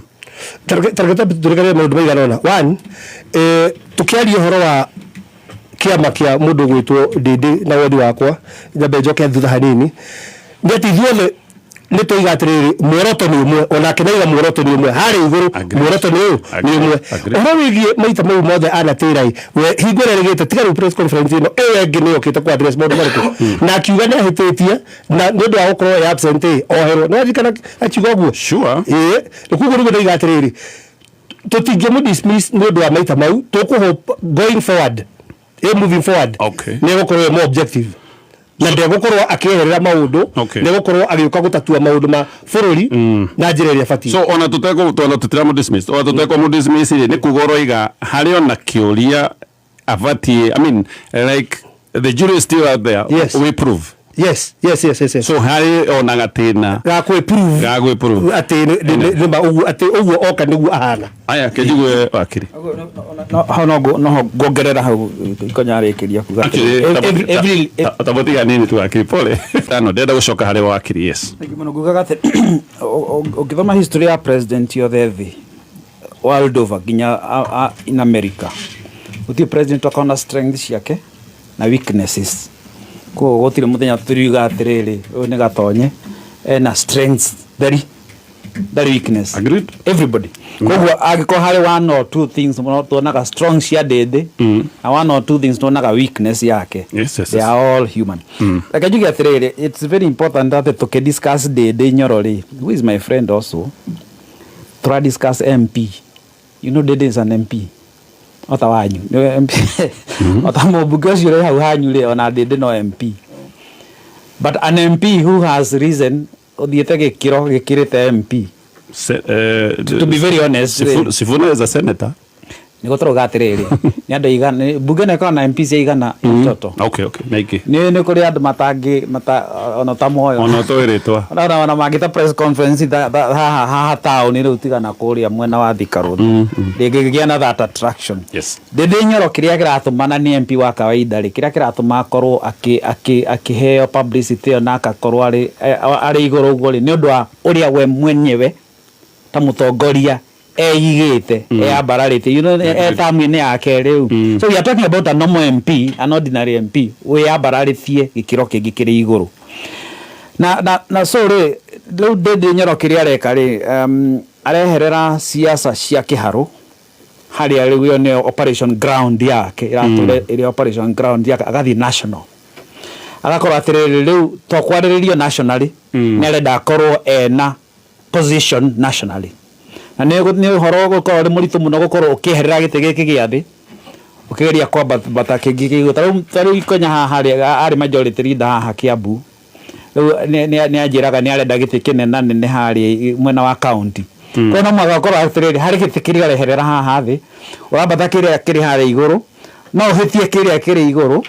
targeta tũrĩkanĩre maũndũ maigana ona one tũkĩaria ũhoro wa kĩama kĩa mũndũ gwĩtwo Ndĩndĩ na wendi wakwa nyambe njoke thutha hanini nĩ atĩ ithuothe nĩ tũiga atĩrĩrĩ muoroto nĩ ũmwe ona kĩnaiga muoroto nĩ ũmwe harĩ igũrũ muoroto nĩ ũmwe ũhoro wĩgiĩ maita mau mothe anatĩrai we hingo ĩrĩa rĩgĩte tiga rĩu press conference ĩno ĩyo ĩngĩ nĩ yũkĩte kwa address maũndũ marĩkũ na akiuga nĩ ahĩtĩtie na nĩ ũndũ wa gũkorwo absent oherwo nĩ wathikana akiuga ũguo nĩ koguo nĩguo ndoiga atĩrĩrĩ tũtingĩmũ dismiss nĩ ũndũ wa maita mau tũkũhope going forward moving forward nĩ gũkorwo more objective na ndegũkorwo akĩeherera maũndũ ndegũkorwo agĩũka gũtatua maũndũ ma bũrũri na njĩra ĩrĩa batiĩ so ona tũtiramũ dismiss ona tũtekũmũ dismiss nĩ kuga ũroiga harĩ ona kĩũria abatiĩ I mean like the jury is still out there we prove yes so harĩ ona gatĩna gagwĩprove atĩ ũguo oka nĩguo ahana aya kĩnjigue wakiri no ngongerera hau Ikonya arĩkĩria kuga tabotiga nini tu wakiri pole no ndenda gũcoka harĩ wakiri yes ngugaga atĩ ũngĩthoma history ya president yothe thĩ world over nginya in America gũtirĩ president akaona strength ciake na weaknesses ko gũtirĩ mũthenya tũriuga atĩrĩrĩ ũyũ nĩ Gatonye ena strengths very weakness agreed everybody koguo angĩkorwo harĩ one or two things tuonaga strong cia Ndĩndĩ na one or two things tuonaga weakness yake they are all human like njuge atĩrĩrĩ it's very important that tũkĩdiscuss Ndĩndĩ Nyoro rĩ who is my friend also discuss MP you know Ndĩndĩ is an MP ota wanyu MP ota mũmbunge ũcio ũrĩ hau hanyu rĩ ona Ndĩndĩ no MP but an MP who has risen othiĩte gĩkĩro gĩkĩrĩte MP to be very honest Sifuna is a senator nĩ gũtũrũga atĩrĩrĩ nĩ andũ igana mbunge nĩ ĩkoragwo na MPs igana mtoto okay maiki nĩ kũrĩ andũ matangĩ ona ta moyo ona tũĩrĩtwa ona magĩta press conference haha taũni rĩu tigana kũrĩa mwena wa Thika Road rĩngĩgĩa na that attraction Ndĩndĩ Nyoro kĩrĩa kĩratũmana nĩ MP wa kawaida rĩ kĩrĩa kĩratũma akorwo akĩheo publicity ĩyo na akakorwo arĩ igũrũ ũguo rĩ nĩ ũndũ wa ũrĩa we mwenyewe ta mũtongoria eigĩte ambararĩte you know tamu-inĩ yake rĩu so we are talking about a normal MP an ordinary MP we ambararĩtie gĩkĩro kĩngĩ kĩrĩ igũrũ na so rĩ rĩu Ndĩndĩ Nyoro kĩrĩa areka rĩ areherera siasa cia kĩharũ harĩa rĩu nĩ operation ground yake ĩratũre ĩrĩ operation ground yake agathiĩ national agakorwo atiriri riu to kwarĩrĩrio nationally nĩ arenda akorwo ena position nationally na nĩ horo gũkorwo rĩ mũritũ mũno gũkorwo ũkĩherera gĩtĩ gĩkĩ gĩa thĩ ũkĩgeria kwambata kĩngĩ kĩgũta tarĩu ikonya haha arĩ majority leader haha Kiambu nĩ anjĩraga nĩ arenda gĩtĩ kĩnene harĩ mwena wa county kwa no magakorwo atiriri harĩ gĩtĩ kĩrĩa areherera haha thĩ ũrambata kĩrĩa kĩrĩ harĩ igũrũ no ũhĩtie kĩrĩa kĩrĩ igũrũ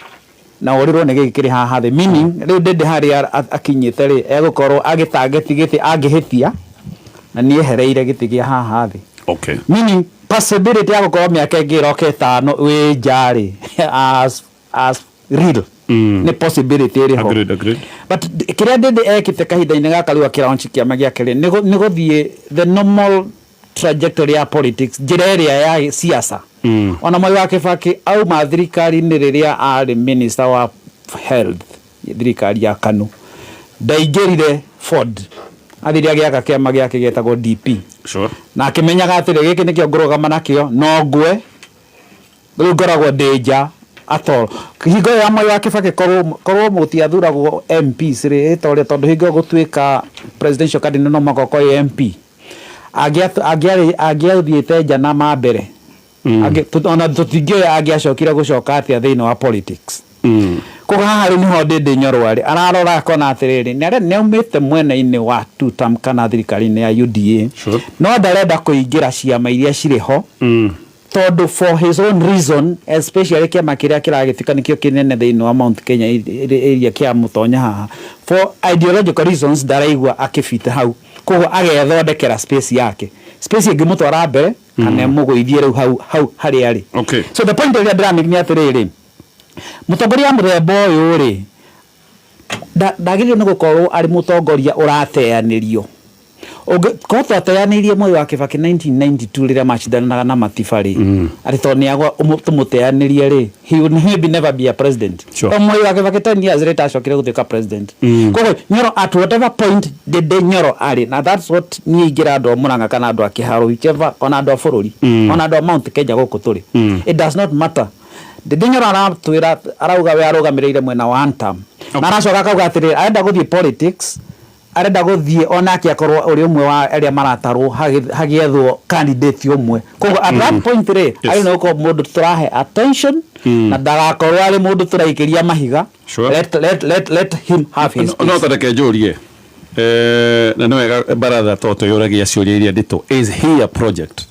na ũrirwo nĩ gĩkĩrĩ haha thĩ meaning rĩu ndĩndĩ harĩ akinyĩte rĩ egũkorwo agĩtageti gĩtĩ angĩhĩtia na niĩ ehereire gĩtĩ gĩa haha thĩ okay meaning possibility ya gũkorwo mĩaka ĩngĩ ĩroka ĩtano wĩ njarĩ as real nĩ possibility ĩrĩho agreed but kĩrĩa ndĩndĩ ekĩte kahinda-inĩ gaka rĩu akĩraunchi kĩama gĩake rĩ nĩ gũthiĩ the normal trajectory ya politics njĩra ĩrĩa ya siasa ona Mwai wa Kibaki auma thirikari-inĩ rĩrĩa arĩ minister wa health thirikari ya KANU ndaingĩrire Ford athiri agĩaka kĩama gĩake gĩtagwo DP sure na akĩmenyaga atĩrĩ gĩkĩ nĩkĩo ngũrũgama nakĩo no ngwe rĩu ngoragwo ndĩnja atoro hingo ya Mwai wa Kibaki korwo mũtiathuragwo MPs rĩ tondũ hingo gũtuĩka presidential candidate no makoko MP angĩathiĩte nja na mambere ona tũtingĩoya angĩacokire gũcoka atĩa thĩinĩ wa politics koguo haha rĩu nĩho ndĩndĩ Nyorwa ararora akona atĩrĩrĩ nĩ aumĩte mwena-inĩ wa two-term kana thirikari-inĩ ya UDA no ndarenda kũingĩra ciama iria cirĩ ho tondũ for his own reason especially kĩama kĩrĩa kĩragĩtuĩka nĩkĩo kĩnene thĩinĩ wa Mount Kenya area kĩa mũtonya haha for ideological reasons ndaraigua akĩbita hau koguo agethondekera space yake space ĩngĩmũtwara mbere kana mũgũithie rĩu hau harĩa arĩ okay so the point ĩrĩa ndĩramenya nĩ atĩrĩrĩ mũtongoria mũthemba ũyũ rĩ ndagĩrĩirwo nĩ gũkorwo arĩ mũtongoria ũrateanĩrio ũngĩkorwo twateanĩirie Mwai wa Kibaki 1992 rĩrĩa macindanaga na Matiba rĩ atĩ tondũ nĩagwa tũmũteanĩrie rĩ he would maybe never be a president Mwai wa Kibaki 10 years later acokire gũtuĩka president koguo Nyoro at whatever point ndĩndĩ Nyoro arĩ na that's what niĩ ingĩra andũ a Mũrang'a kana andũ a Kĩharo whichever ona andũ a bũrũri ona andũ a Mount Kenya gũkũ tũrĩ it does not matter ndĩndĩ Nyoro aratwĩra arauga we arũgamĩrĩire mwena wa one term na aracoka akauga atĩrĩrĩ arenda gũthiĩ politics arenda gũthiĩ onake akorwo ũrĩ ũmwe wa arĩa maratarwo hagĩethwo candidate ũmwe koguo at that point rĩ arĩ no gũkorwo mũndũ tũrahe attention na ndagakorwo arĩ mũndũ tũraikĩria mahiga let him have his no tareke njũrie na nĩ wega baratha toto yũragia ciũria iria nditũ is he a project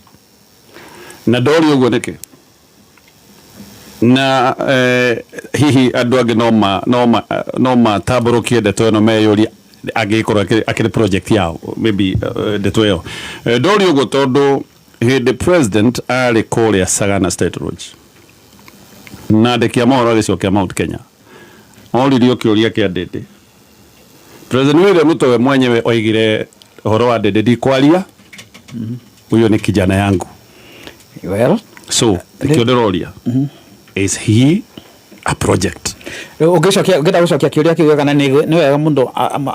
na ndori ũguo nĩkĩ na hihi andũ angĩ no matambũrũkie ndeto ĩno meyũria agĩkorwo akĩrĩ project yao maybe ndeto ĩyo ndori ũguo tondũ hĩndĩ president arĩ kũrĩa Sagana State Lodge na andĩki a mohoro agĩcokia Mount Kenya oririo kĩũria kĩa Ndĩndĩ president William Ruto we mwenyewe oigire ũhoro wa Ndĩndĩ ndikwaria huyo ni kijana yangu well so nikio ndĩroria is he a project ũngĩcokia gũcokia kĩũria kĩu kana nĩ wega mũndũ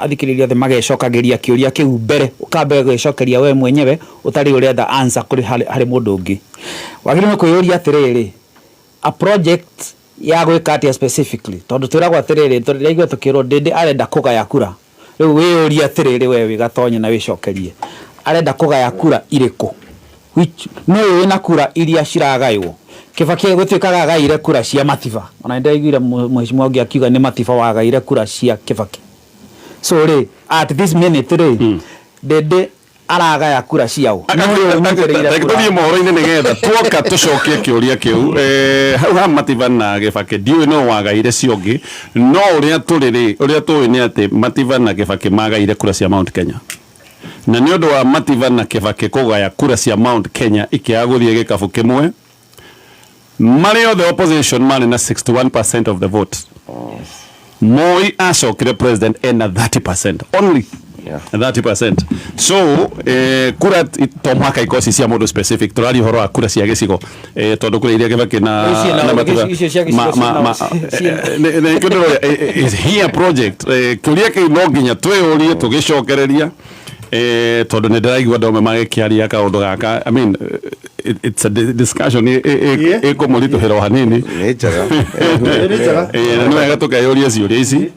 athikĩrĩria thĩ magecokagĩria kĩũria kĩu mbere ũkambe gwĩcokeria we mwenyewe ũtarĩ ũrenda answer kũrĩ harĩ mũndũ ũngĩ wagĩrĩirwo kwĩyũria atĩrĩrĩ a project ya gwĩka atĩa specifically tondũ twĩragwo atĩrĩrĩ tũrĩigua tũkĩrwo Ndĩndĩ arenda kũgaya kura rĩu wĩyũria atĩrĩrĩ we wĩgatonye na wĩcokerie arenda kũgaya kura irĩkũ which no wĩna kura iria ciragaywo Kibaki gũtuĩkaga agaire kura cia Matiba ona ndaiguire mheshimiwa ũngĩ akiuga nĩ Matiba wagaire kura cia Kibaki so rĩ at this minute rĩ Ndĩndĩ aragaya kura ciao tũthiĩ mohoro-inĩ nĩgetha tuoka tũcokie kĩũria kĩu hau ha Matiba na Kibaki ndiũĩ no wagaire ciongĩ no ũrĩa tũĩ nĩ atĩ Matiba na Kibaki magaire kura cia Mount Kenya na nĩ ũndũ wa Matiba na Kibaki kũgaya kura cia Mount Kenya ikĩaga gũthiĩ gĩkabũ kĩmwe marĩ othe opposition marĩ na 61% of the vote Moi acokire president ena 30% only 30% so kura to mwaka ikosi cia mũndũ specific tũrari horo wa kura cia gĩcigo tondũ kura iria Kibaki na is here a project kĩũria kĩu no nginya twĩyũrie tũgĩcokereria tondũ nĩ ndĩraigua andũ amwe magĩkĩaria kaũndũ gaka I mean it's a discussion iko molito hero hanini Nĩnjaga. na nĩ wega tukayũria ciũria ici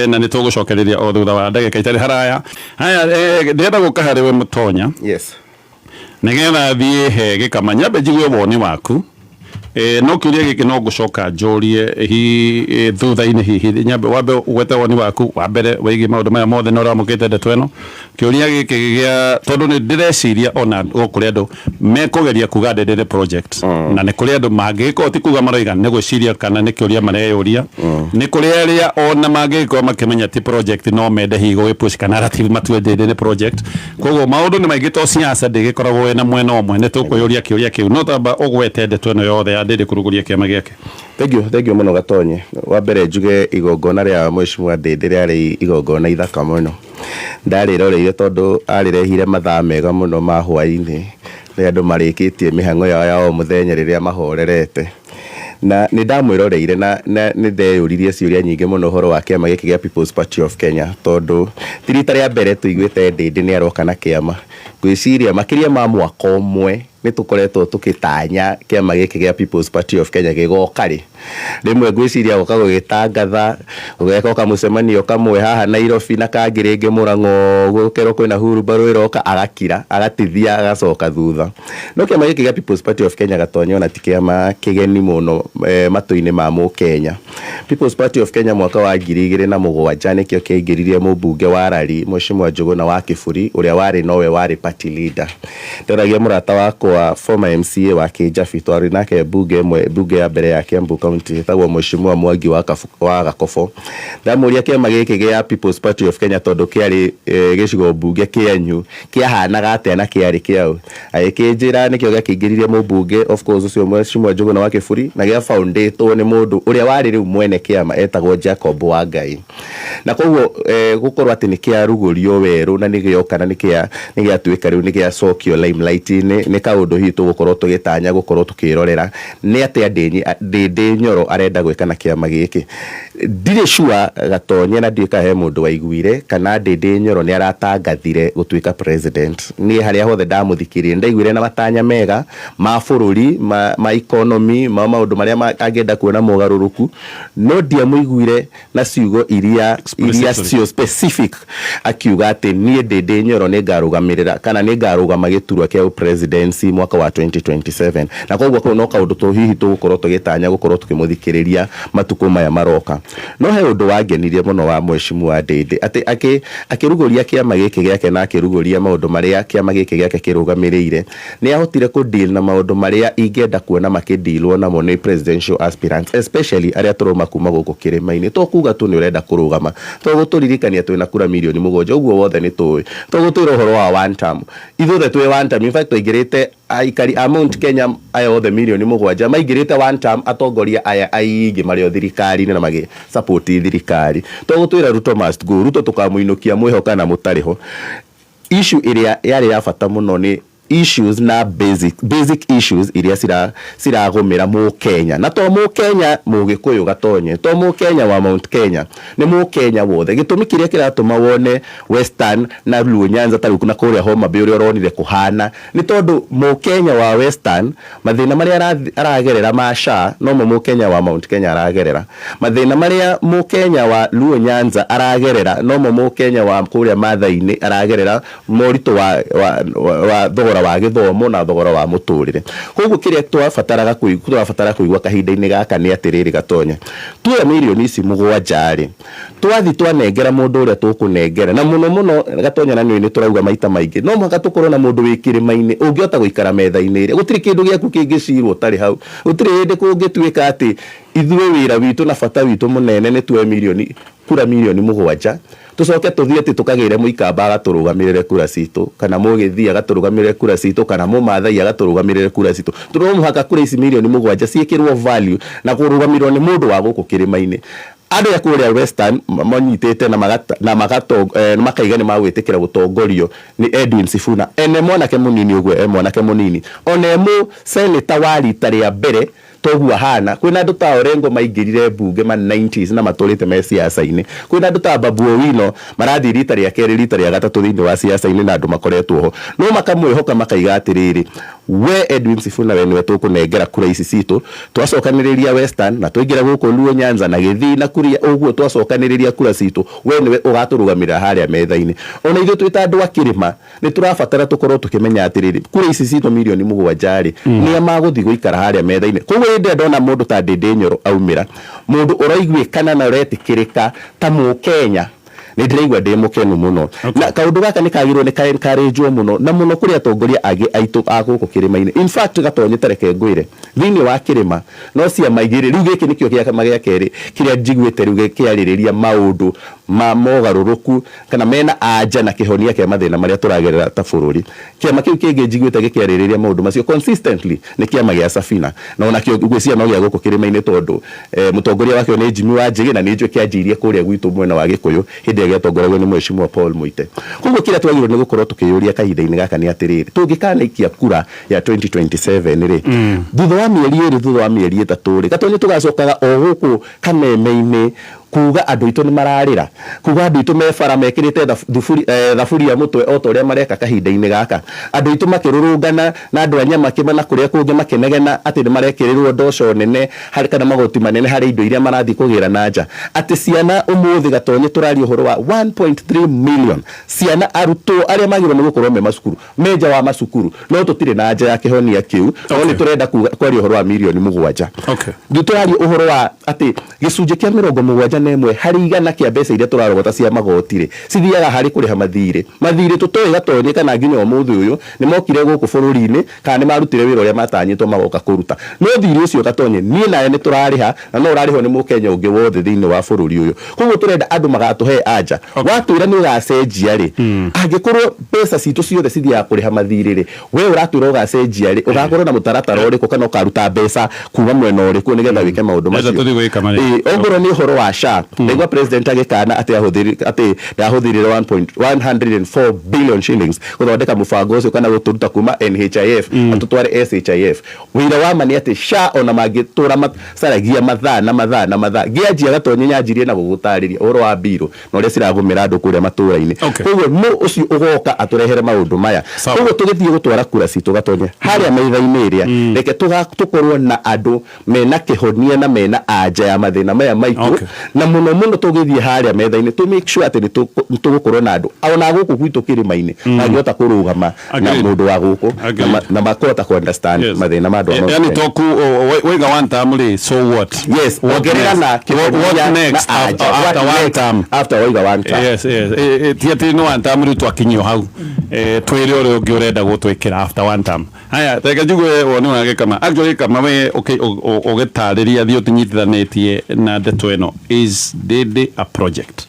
na nĩ tũgũcokereria o thutha wa ndagĩka itarĩ haraya. Haya, ndĩrenda gũka harĩ we Mũtonya Yes. nĩgetha thiĩ he gĩkama nyambe njigue woni waku. No kiuria giki no gucoka njorie hi thutha-inĩ hihi nyambe wambe ugwete woni waku wa mbere wĩgie maũndũ maya mothe no ramũkĩte ndeto ĩno. Kiuria giki gĩa tondũ nĩ ndĩreciria ona kũrĩ andũ mekũgeria kuga ndĩrĩ project na nĩ kũrĩ andũ mangĩkorwo ti kuga maroiga nĩ gwĩciria kana nĩ kĩũria mareyũria. Nĩ kũrĩ arĩa ona mangĩkorwo makĩmenya ti project no mende hihi gũgĩpush kana narrative matue ndĩrĩ project. Koguo maũndũ nĩ maingĩ to siasa ndĩgĩkoragwo wĩna mwena ũmwe. Nĩ tũkũyũria kĩũria kĩu no tamba ũgwete ndeto ĩno yothe ndĩrĩ kuruguria kĩama gĩake. Thank you muno Gatonye. Wa mbere njuge igongona rĩa Mheshimiwa Ndĩndĩ rĩarĩ igongona ithaka mũno. Ndarĩroreire tondũ arĩrehire mathaa mega mũno ma hwaĩ-inĩ rĩrĩa andũ marĩkĩtie mĩhang'o yao ya o mũthenya rĩrĩa mahorerete. Na nĩ ndamwĩroreire na nĩ ndeyũririe ciũria nyingĩ mũno ũhoro wa kĩama gĩkĩ gĩa People's Party of Kenya tondũ ti rita rĩa mbere tũiguĩte Ndĩndĩ nĩ aroka na kĩama. Ngwĩciria makĩria ma mwaka ũmwe nĩ tũkoretwo tũkĩtanya kĩama gĩkĩ gĩa People's Party of Kenya gĩgoka rĩ. Rĩmwe ngwĩciria gũka gũgĩtangatha ũgeka kamũcemanio kamwe haha Nairobi na kangĩ rĩngĩ Mũrang'o gũkerwo kwĩna hurubarũ ĩroka agakira agatithia agacoka thutha. No kĩama gĩkĩ gĩa People's Party of Kenya Gatonye ona ti kĩama kĩgeni mũno matũ-inĩ ma Mũkenya. People's Party of Kenya mwaka wa 2007 nĩkĩo kĩaingĩririe mũmbunge wa Rari Mheshimiwa Njũgũna wa Kĩbũri ũrĩa warĩ nowe warĩ party leader. Ndoragia mũrata wakwa former MCA wa Kĩnjabi twarĩ nake bunge ya mbere ya Kiambu County tagwo Mheshimiwa Mwangi wa Gakobo. Ndamũria kĩama gĩkĩ gĩa People's Party of Kenya tondũ kĩarĩ gĩcigo bunge kĩanyu kĩahanaga atĩa na kĩarĩ kĩao. Agĩkĩnjĩra nĩkĩo gĩakĩingĩririe mũmbunge of course ũcio Mheshimiwa Njũgũna wa Kĩbũri na gĩa foundĩtwo nĩ mũndũ ũrĩa warĩ rĩu mwene kĩama etagwo Jacob Wangai. Na koguo gũkorwo atĩ nĩ kĩarugũrio werũ na nĩ gĩoka na nĩ gĩatuĩka rĩu nĩ gĩacokio limelight-inĩ nĩ kaũndũ hihi tũgũkorwo tũgĩtanya gũkorwo tũkĩrorera nĩ atĩa Ndĩndĩ Nyoro arenda gwĩka na kĩama gĩkĩ. Ndirĩ sure Gatonye na ndiũka he mũndũ waiguire kana Ndĩndĩ Nyoro nĩ aratangathire gũtuĩka president. Niĩ harĩa hothe ndamũthikĩrĩria ndaiguire na matanya mega ma bũrũri ma economy ma maũndũ marĩa angĩenda kuona mogarũrũku no ndiamũiguire na ciugo iria cio specific akiuga atĩ niĩ Ndĩndĩ Nyoro nĩ ngarũgamĩrĩra kana nĩ ngarũgama gĩturwa kĩa presidency mwaka wa 2027. Na koguo kau no kaũndũ tũhihi tũgũkorwo tũgĩtanya gũkorwo tũkĩmũthikĩrĩria matukũ maya maroka. No he ũndũ wangenirie mũno wa Mheshimiwa Ndĩndĩ atĩ akĩrugũria kĩama gĩkĩ gĩake na akĩrugũria maũndũ marĩa kĩama gĩkĩ gĩake kĩrũgamĩrĩire nĩ ahotire kũdeal na maũndũ marĩa ingĩenda kuona makĩdealwo namo nĩ presidential aspirants especially arĩa tũroma kuma gũkũ kĩrĩma-inĩ. To kuga tu nĩ ũrenda kũrũgama to gũtũririkania twĩna kura milioni 7 ũguo wothe nĩ tũĩ to gũtwĩra ũhoro wa one term ithuothe twĩ one term. In fact tũingĩrĩte aikari a Mount Kenya aya othe milioni 7 maingĩrĩte one term atongoria aya aingĩ marĩ o thirikari-inĩ na magĩ support thirikari. To gũtwĩra Ruto must go Ruto tũkamũinũkia mwĩhoka na mũtarĩ ho. Issue ĩrĩa yarĩ ya bata mũno nĩ issues na basic issues iria ciragũmĩra Mũkenya na to Mũkenya Mũgĩkũyũ Gatonye to Mũkenya wa Mount Kenya nĩ Mũkenya wothe. Gĩtũmi kĩrĩa kĩratũma wone Western na Luo Nyanza tarĩu na kũrĩa Homa Bay ũrĩa ũronire kũhana nĩ tondũ Mũkenya wa Western mathĩna marĩa aragerera ma SHA no Mũkenya wa Mount Kenya aragerera. Mathĩna marĩa Mũkenya wa Luo Nyanza aragerera no Mũkenya wa kũrĩa Maathai-inĩ aragerera moritũ wa thogora wa gĩthomo na thogora wa mũtũrĩre. Koguo kĩrĩa twabatara kũigua kahinda-inĩ gaka nĩ atĩrĩrĩ Gatonye tuoya milioni ici 7 twathi twanengera mũndũ ũrĩa tũkũnengera na mũno Gatonye na nĩ tũrauga maita maingĩ no mũhaka tũkorwo na mũndũ wĩ kĩrĩma-inĩ ũngĩhota gũikara metha-inĩ ĩrĩa gũtirĩ kĩndũ gĩaku kĩngĩcirwo ũtarĩ hau. Gũtirĩ hĩndĩ kũngĩtuĩka atĩ ithuĩ wĩra witũ na bata witũ mũnene nĩ tuoye kura milioni 7 tucoke tuthie ati tukagire muikamba agatũrũgamĩrĩre kura citũ kana Mũgĩthii agatũrũgamĩrĩre kura citũ kana Mũmaathai agatũrũgamĩrĩre kura citũ. Tũrwo mũhaka kura ici milioni 7 ciĩkĩrwo value na kũrũgamĩrĩrwo nĩ mũndũ wa gũkũ kĩrĩma-inĩ. Andũ a kũrĩa Western manyitĩte na makaiga nĩ magwĩtĩkĩra gũtongorio nĩ Edwin Sifuna ene mwanake mũnini ũguo mwanake mũnini one mu senator wa rita rĩa mbere toguo hana kwina andu ta Orengo maingirire bunge ma 90s na matũrĩte me siasa-inĩ kwina andu ta Babu Owino marathi rita rĩa kerĩ rita rĩa gatatũ thĩinĩ wa siasa-inĩ na andu makoretwo ho no makamwĩhoka makaiga atĩrĩrĩ we Edwin Sifuna we nĩwe tũkũnengera kura ici citũ twacokanĩrĩria Western na tũingĩra gũkũ Luo Nyanza na Gĩthii na Kuria ũguo twacokanĩrĩria kura citũ we nĩwe ũgatũrũgamĩrĩra harĩa metha-inĩ ona ithuĩ twĩ ta andũ a Kĩrĩma nĩ tũrabatara tũkorwo tũkĩmenya atĩrĩrĩ kura ici citũ milioni 7 rĩ nĩa magũthiĩ gũikara harĩa metha-inĩ koguo hĩndĩ ndona mũndũ ta Ndindi Nyoro aumĩra mũndũ ũraiguĩkana na ũretĩkĩrĩka ta Mũkenya nĩ ndĩraigua ndĩ mũkenu mũno na kaũndũ gaka nĩ kagĩrĩirwo nĩ encourage mũno na mũno kũrĩ atongoria angĩ aitũ a gũkũ Kĩrĩma-inĩ in fact Gatonye tareke ngwĩre thĩinĩ wa Kĩrĩma no ciama igĩrĩ rĩu gĩkĩ nĩkĩo gĩa kerĩ kĩrĩa njiguĩte rĩu gĩkĩarĩrĩria maũndũ ma mogarũrũku kana mena anja na kĩhonia kĩa mathĩna marĩa tũragerera ta bũrũri kĩama kĩu kĩngĩ njiguĩte gĩkĩarĩrĩria maũndũ macio consistently nĩ kĩama gĩa Safina na ona kĩo gwĩcia no gĩa gũkũ Kĩrĩma-inĩ tondũ mũtongoria wake nĩ Jimmy Wanjigi na nĩ njũĩ kĩanjirie kũrĩa gwitũ mwena wa Gĩkũyũ hĩndĩ ĩrĩa gĩatongoragio nĩ Mheshimiwa Paul Muite koguo kĩrĩa twagĩrĩirwo nĩ gũkorwo tũkĩyũria kahinda-inĩ gaka nĩ atĩrĩrĩ tũngĩkanaikia kura ya 2027 rĩ thutha wa mĩeri 3 rĩ Gatonye tũgacokaga o gũkũ kameme-inĩ kuga andu itu ni mararira kuga andu itu mefara mekirite thaburi ya mutwe o toria mareka kahinda-ini gaka andu itu makirurungana na andu anya makimana kuria kungi makenegena ati ni marekirirwo ndoco nene hari kana magoti manene hari indo iria marathi kugira nanja ati ciana umuthi Gatonye turari uhoro wa 1.3 million ciana arutwo aria magirwo ni gukorwo me masukuru meja wa masukuru no tutire na nja ya kihonia kiu no ni turenda kwari uhoro wa milioni 7 turari uhoro wa ati gicunje kia 70 nemwe hari igana kia mbeca iria turarogota cia magoti ri cithiaga hari kuriha mathiri tutoe Gatonye kana nginya umuthi uyu ni mokire guku bururi-ini kana ni marutire wira uria matanyitwo magoka kuruta no thiri ucio Gatonye ni nae ni turariha na no urariho ni Mukenya ungi wothe thiini wa bururi uyu koguo turenda andu magatuhe anja watwira ni ugacenjia ri angikorwo mbeca citu ciothe cithiaga kuriha mathiri ri we uratwira ugacenjia ri ugakorwo na mutaratara uriku kana ukaruta mbeca kuma mwena uriku nigetha wike maundu macio ongoro ni horo wa SHA Nigwa president agikana ati ahũthĩrire 104 billion shillings guthondeka mũbango ũcio kana gũtũruta kuma NHIF atutware SHIF wira wa mani ati SHA ona mangĩtũra macaragia mathaa ngianjia Gatonye nyanjirie na gũgũtarĩria ũhoro wa mbirũ na ũrĩa ciragũmĩra andũ kũrĩa matũra-inĩ koguo no ũcio ũgoka atũrehere maũndũ maya koguo tũgĩthiĩ gũtwara kura citũ Gatonye harĩa maitha-inĩ ĩrĩa reke tũkorwo na andũ mena kĩhonia na mena anja ya mathĩna maya maitũ na muno tugithie haria metha-ini to make sure ati nitugukorwo na andu ona guku gwitu Kĩrĩma-inĩ angĩhota kurugama na mundu wa guku na makota ku understand mathina ma andu yani toku wega one time ri so what yes ongerera na what next after one time after wega one time yes tiati no one time ri twakinyio hau twire uri ungi urenda gutwikira after one time haya tega njugue wone wage kama actually kama we okay ugetariria thio tunyitithanetie na ndeto eno is Ndindi a project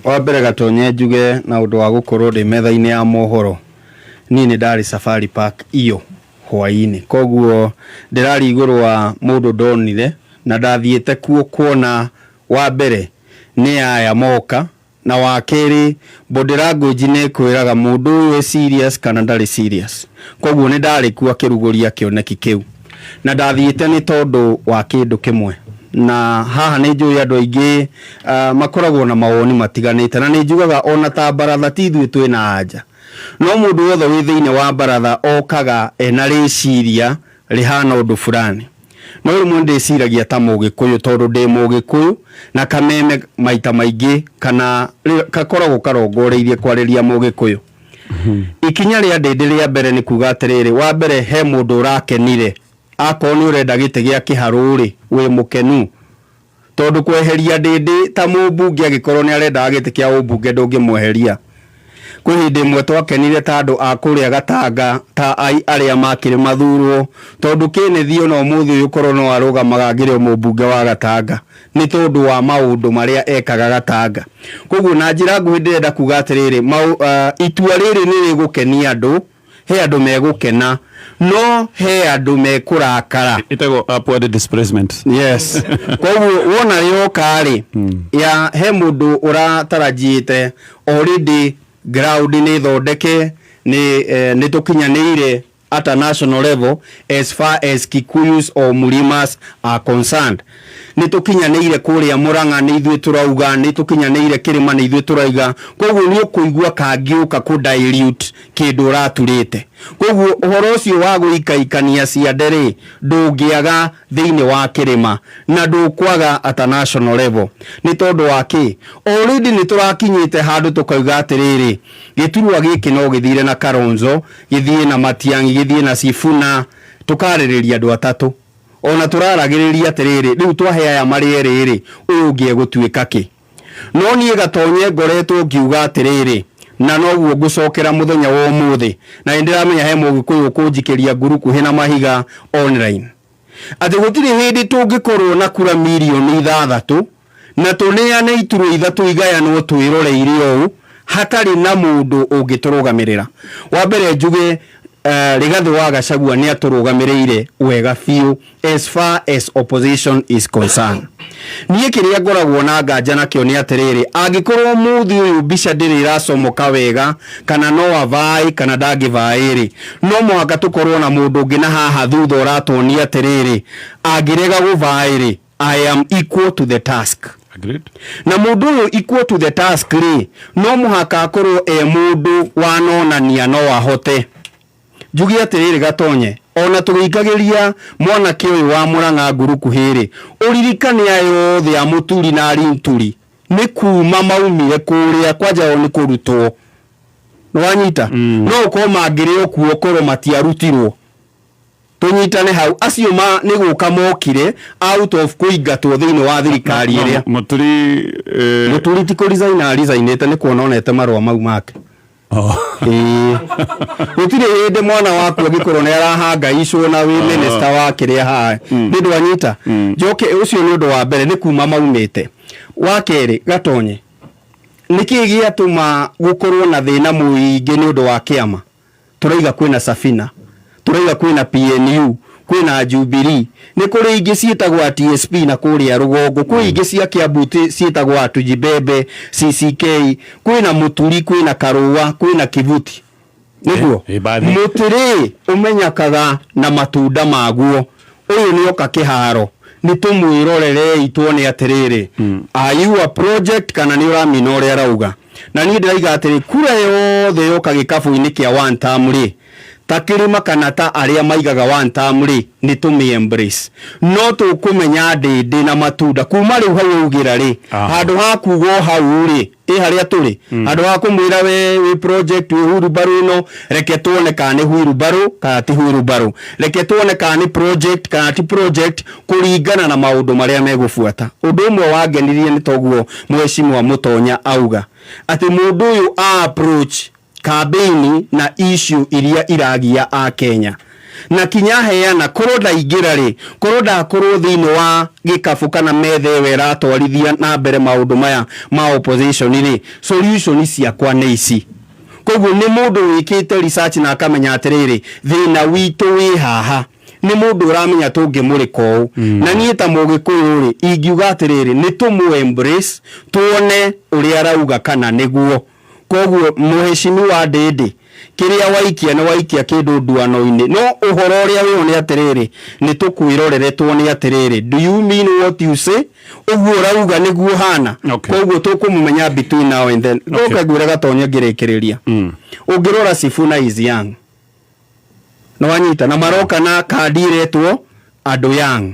wa mbere Gatonye njuge na undu wa gukorwo ndi metha-ini ya mohoro ni ndari Safari Park iyo hwaini koguo ndirari iguru wa mundu ndonire na ndathiete kuo kuona wa mbere ni aya moka na wa keri body language ne kwiraga mundu uyu serious kana ndari serious koguo ni ndari kuo akiruguria kioneki kiu na ndathiete ni tondu wa kindu kimwe na haha nĩ njũĩ andũ aingĩ makoragwo na mawoni matiganĩte na nĩ njugaga ona ta baratha ti ithuĩ twĩ na anja no mũndũ wothe wĩ thĩinĩ wa baratha okaga ena rĩciria rĩhana ũndũ fulani no rĩmwe ndĩciragia ta Mũgĩkũyũ tondũ ndĩ Mũgĩkũyũ na kameme maita maingĩ kana gakoragwo karongoreirie kwarĩria Mũgĩkũyũ ikinya rĩa Ndindi rĩa mbere nĩ kuga atĩrĩrĩ wa mbere he mũndũ ũrakenire akorwo nĩ ũrenda gĩtĩ gĩa kĩharũrĩ wĩ mũkenu tondũ kweheria Ndindi ta mũmbunge agĩkorwo nĩ arenda gĩtĩ kĩa ũmbunge ndũngĩmweheria kwĩ hĩndĩ ĩmwe twakenire ta andũ a kũrĩa Gatanga ta arĩa makĩrĩ mathurwo tondũ kĩnethio no mũthĩ ũyũ korwo no arũgamaga ngĩrĩ mũmbunge wa Gatanga nĩ tondũ wa maũndũ marĩa ekaga Gatanga koguo na njĩra nguhĩ ndĩrenda kuga atĩrĩrĩ itua rĩrĩ nĩ rĩgũkenia andũ he andũ megũkena no he andũ mekurakara itago upward displacement yes koguo wona rĩoka rĩ ya he mũndũ ũratarajiĩte already ground nĩ thondeke nĩ tũkinyanĩire at a national level as far as Kikuyus or Mulimas are concerned. Nitukinyaneire kuria Murang'a ni ithuĩ turauga, nitukinyaneire Kirima ni ithuĩ turauga, koguo ni ukuigua kangiuka ku dilute kindu uraturite. Koguo uhoro ucio wa guikaikania ciande ndungiaga thiini wa Kirima na ndukwaga at a national level. Ni tondu waki already ni turakinyite handu tukauga atiriri giturwa giki no githire na Kalonzo, githie na Matiang'i, githie na Sifuna, tukaririria andu atatu. Ona turaragiriria atiriri riu twahe aya mari eriri uyu ngie gutuika ki. No nie Gatonye ngoretwo ngiuga atiriri na noguo ngucokera muthenya wa umuthi na indiramenya he mugikuyu kunjikiria nguruku hina mahiga online ati gutiri hindi tungikorwo na kura milioni 6 na tuneane ituru 3 igayanwo twiroreire ou hatari na mundu ungiturugamirira. Wa mbere njuge Rigathi wa Gachagua ni aturugamirire wega fiu as far as opposition is concerned. Niĩ kĩrĩa ngoragwo na nganja nakĩo nĩ atiriri, angĩkorwo muthi uyu mbica ndĩrĩ iracomoka wega kana no avai kana ndangĩvaĩrĩ, no mũhaka tũkorwo na mũndũ ũngĩ na haha thutha ũratuonia atiriri angĩrega gũvaĩrĩ I am equal to the task. Agreed. Na mundu uyu equal to the task ri no muhaka akorwo mundu wanonania no ahote. Njugi atiriri Gatonye ona tugikagiria mwanake uyu wa Murang'a nguruku hiri uririkane ayo thia muturi na rinturi ni kuma maumire kuria kwaja ni kurutwo no wanyita no ko magire okuo koro matiarutirwo tunyitane hau acio ma ni guka mokire out of kuingatwo thiini wa thirikari iria muturi tiko resign ni kuononete marwa mau make. Gutire hinde mwana waku agikorwo ni arahanga icwo na wi minister wa kiria ha ni ndwanyita njoke ucio ni undu wa mbere ni kuma maumite. Wa keri Gatonye niki giatuma gukorwo na thina muingi ni undu wa kiama turaiga kwina Safina, turaiga kwina PNU, kwina Jubilee, ni kuri ingi cietagwa TSP na kuria rugongo, kuri ingi cia Kiambu cietagwa Tujibebe, CCK, kwina Muturi, kwina Karua, kwina Kivuti. Niguo mutiri umenyakaga na matunda maguo. Uyu ni oka kiharo ni tumwirorere ituone atiriri are you a project kana ni uramina uria arauga. Na ni ndiraiga atiri kura yothe yoka gikabu-ini kia one term ri takirima kana ta aria maigaga one term ri ni tumi embrace no tukumenya ndindi na matunda kuma riu hau ugira ri handu ha kugo hau ri haria turi handu ha kumwira we project we huru baru no reke tuone kana ni huru baru kana ti huru baru, reke tuone kana ni project kana ti project kuringana na maundu maria megufuata. Undu umwe wangenirie ni toguo Mheshimiwa Mutonya auga ati mundu uyu approach campaign na issue iria iragia a Kenya na kinya heana korwo ndaingira ri korwo ndakorwo thiini wa gikabu kana methe wera twarithia na mbere maundu maya ma opposition ri solution ciakwa ni ici. Koguo ni mundu wikite research na akamenya atiriri thina witu wi haha ni mundu uramenya tungimurika uu na nie ta mugikuyu ri ingiuga atiriri ni tumu embrace tuone uria arauga kana niguo. Koguo Mheshimiwa Ndindi kiria waikia ni waikia kindu nduano-ini no uhoro uria wi ni atiriri ni tukwirorere tuone atiriri do you mean what you say uguo rauga niguo hana. Koguo tukumumenya between now and then. Ndoka gwira Gatonye ngirikiriria ungirora Sifuna is young no wanyita na maroka na kandi iretwo andu young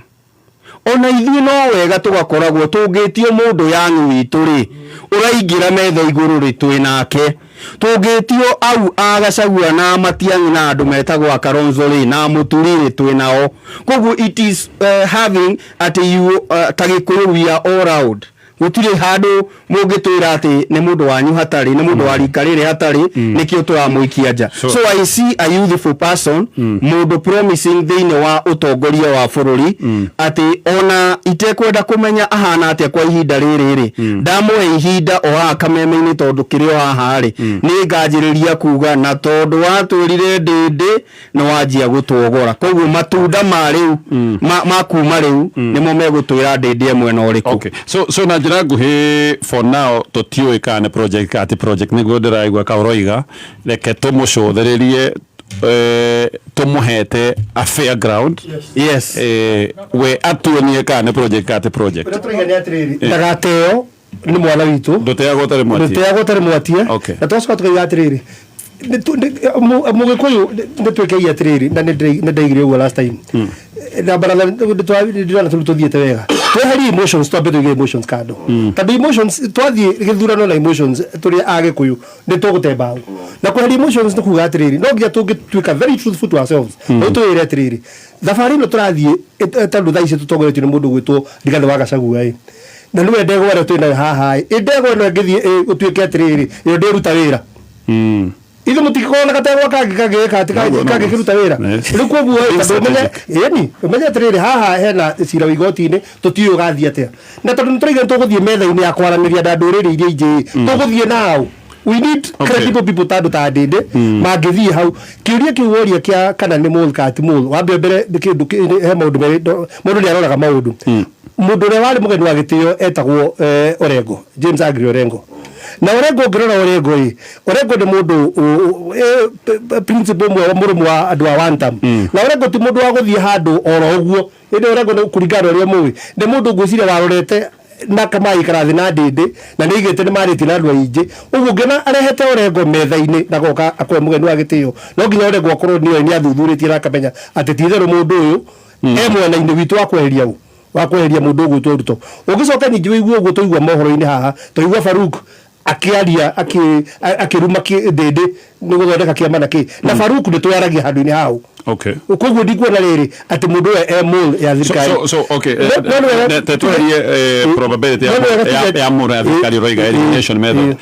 ona ithuĩ no wega tugakoragwo tungĩtio mũndũ yang witũ ri ũraingira metha igũrũ ri twĩ nake tungĩtio au a Gachagua na Matiang'i na andũ metagwo Kalonzo ri na Muturi ri twĩ nao. Koguo it is having at you tagĩkũyũ we are all round. Gutire handu mungitwira ati ni mundu wanyu hatari ni mundu wa rika riri hatari nikio turamuikia nja. So I see a youthful person mundu promising thiini wa utongoria wa bururi ati ona itekwenda kumenya ahana ati kwa ihinda riri ndamwe ihinda o ha kameme-ini tondu kirio haha ri ni ngajiriria kuga na tondu watwirire Ndindi no wajia gutwogora. Koguo matunda ma riu makuma riu nimo megutwira Ndindi mwena uriku. Okay, so na njira nguhi for now tutioi kana project ati project niguo ndiraigua Kaoroiga reke tumucuthiririe tumuhete a fair ground. Yes. We atuonie kana project. Ndagateo ni mwana witu. Ndoteaga utari mwatie. Na twacoka tukiuga atiriri. Mugikuyu nitwikei atiriri na ndaigire uguo last time. Na barala ndwana tuthiete wega. Tweheri emotions twambe tuige emotions kando. Tondu emotions twathie githurano na emotions turi agikuyu nitugutemba. Na kweheri emotions ni kuga atiriri. No ngia tungituika very truthful to ourselves. No tuire atiriri. Thabari no turathie tondu thaici tutongoretio ni mundu gwitwo Rigathi wa Gachagua na niwe ndego wale twina haha ndego no ngithie utuike atiriri yo ndiruta wira ithu mutikona kategwa kage kiruta wira riu koguo tondu menya atiriri haha hena cira wigoti-ini tutiyo gathie atia na tondu nituriga tuguthie metha-ini ya kwaraniria na nduriri iria ingi tuguthie nao. We need credible people tadu ta ndinde mangithie hau kiuria kiuria kia kana ni mul kati mul wambe mbere kindu he maundu mundu ni aroraga maundu mundu ria wari mugeni wa gitio etagwo Orengo James Agri Orengo na Orengo ngirora Orengo ni mundu principal mwe murumu wa andu a one time na Orengo ti mundu wa guthie handu oro uguo inde Orengo ni kuringana uria muwi ni mundu ngwiciria warorete na kama ikarathi na ndinde na nigite ni mariti na andu aingi uguo ngena arehete Orengo metha-ini na goka akwe mugeni wa gitio no nginya Orengo akorwo ni athuthuritie na akamenya ati tithero mundu uyu mwena-ini witu wa kweheria mundu uguo turuto ugicoka ningi wiguo uguo tuigua mohoro-ini haha tuigua Faruk akiaria akiruma ndinde ni guthondeka kiama na ki na Faruk ni tuyaragia handu-ini hau. Okay. Koguo ndikuona riri ati mundu mul ya thirikari. So okay. Probability ya mura ya thirikari roiga elimination method.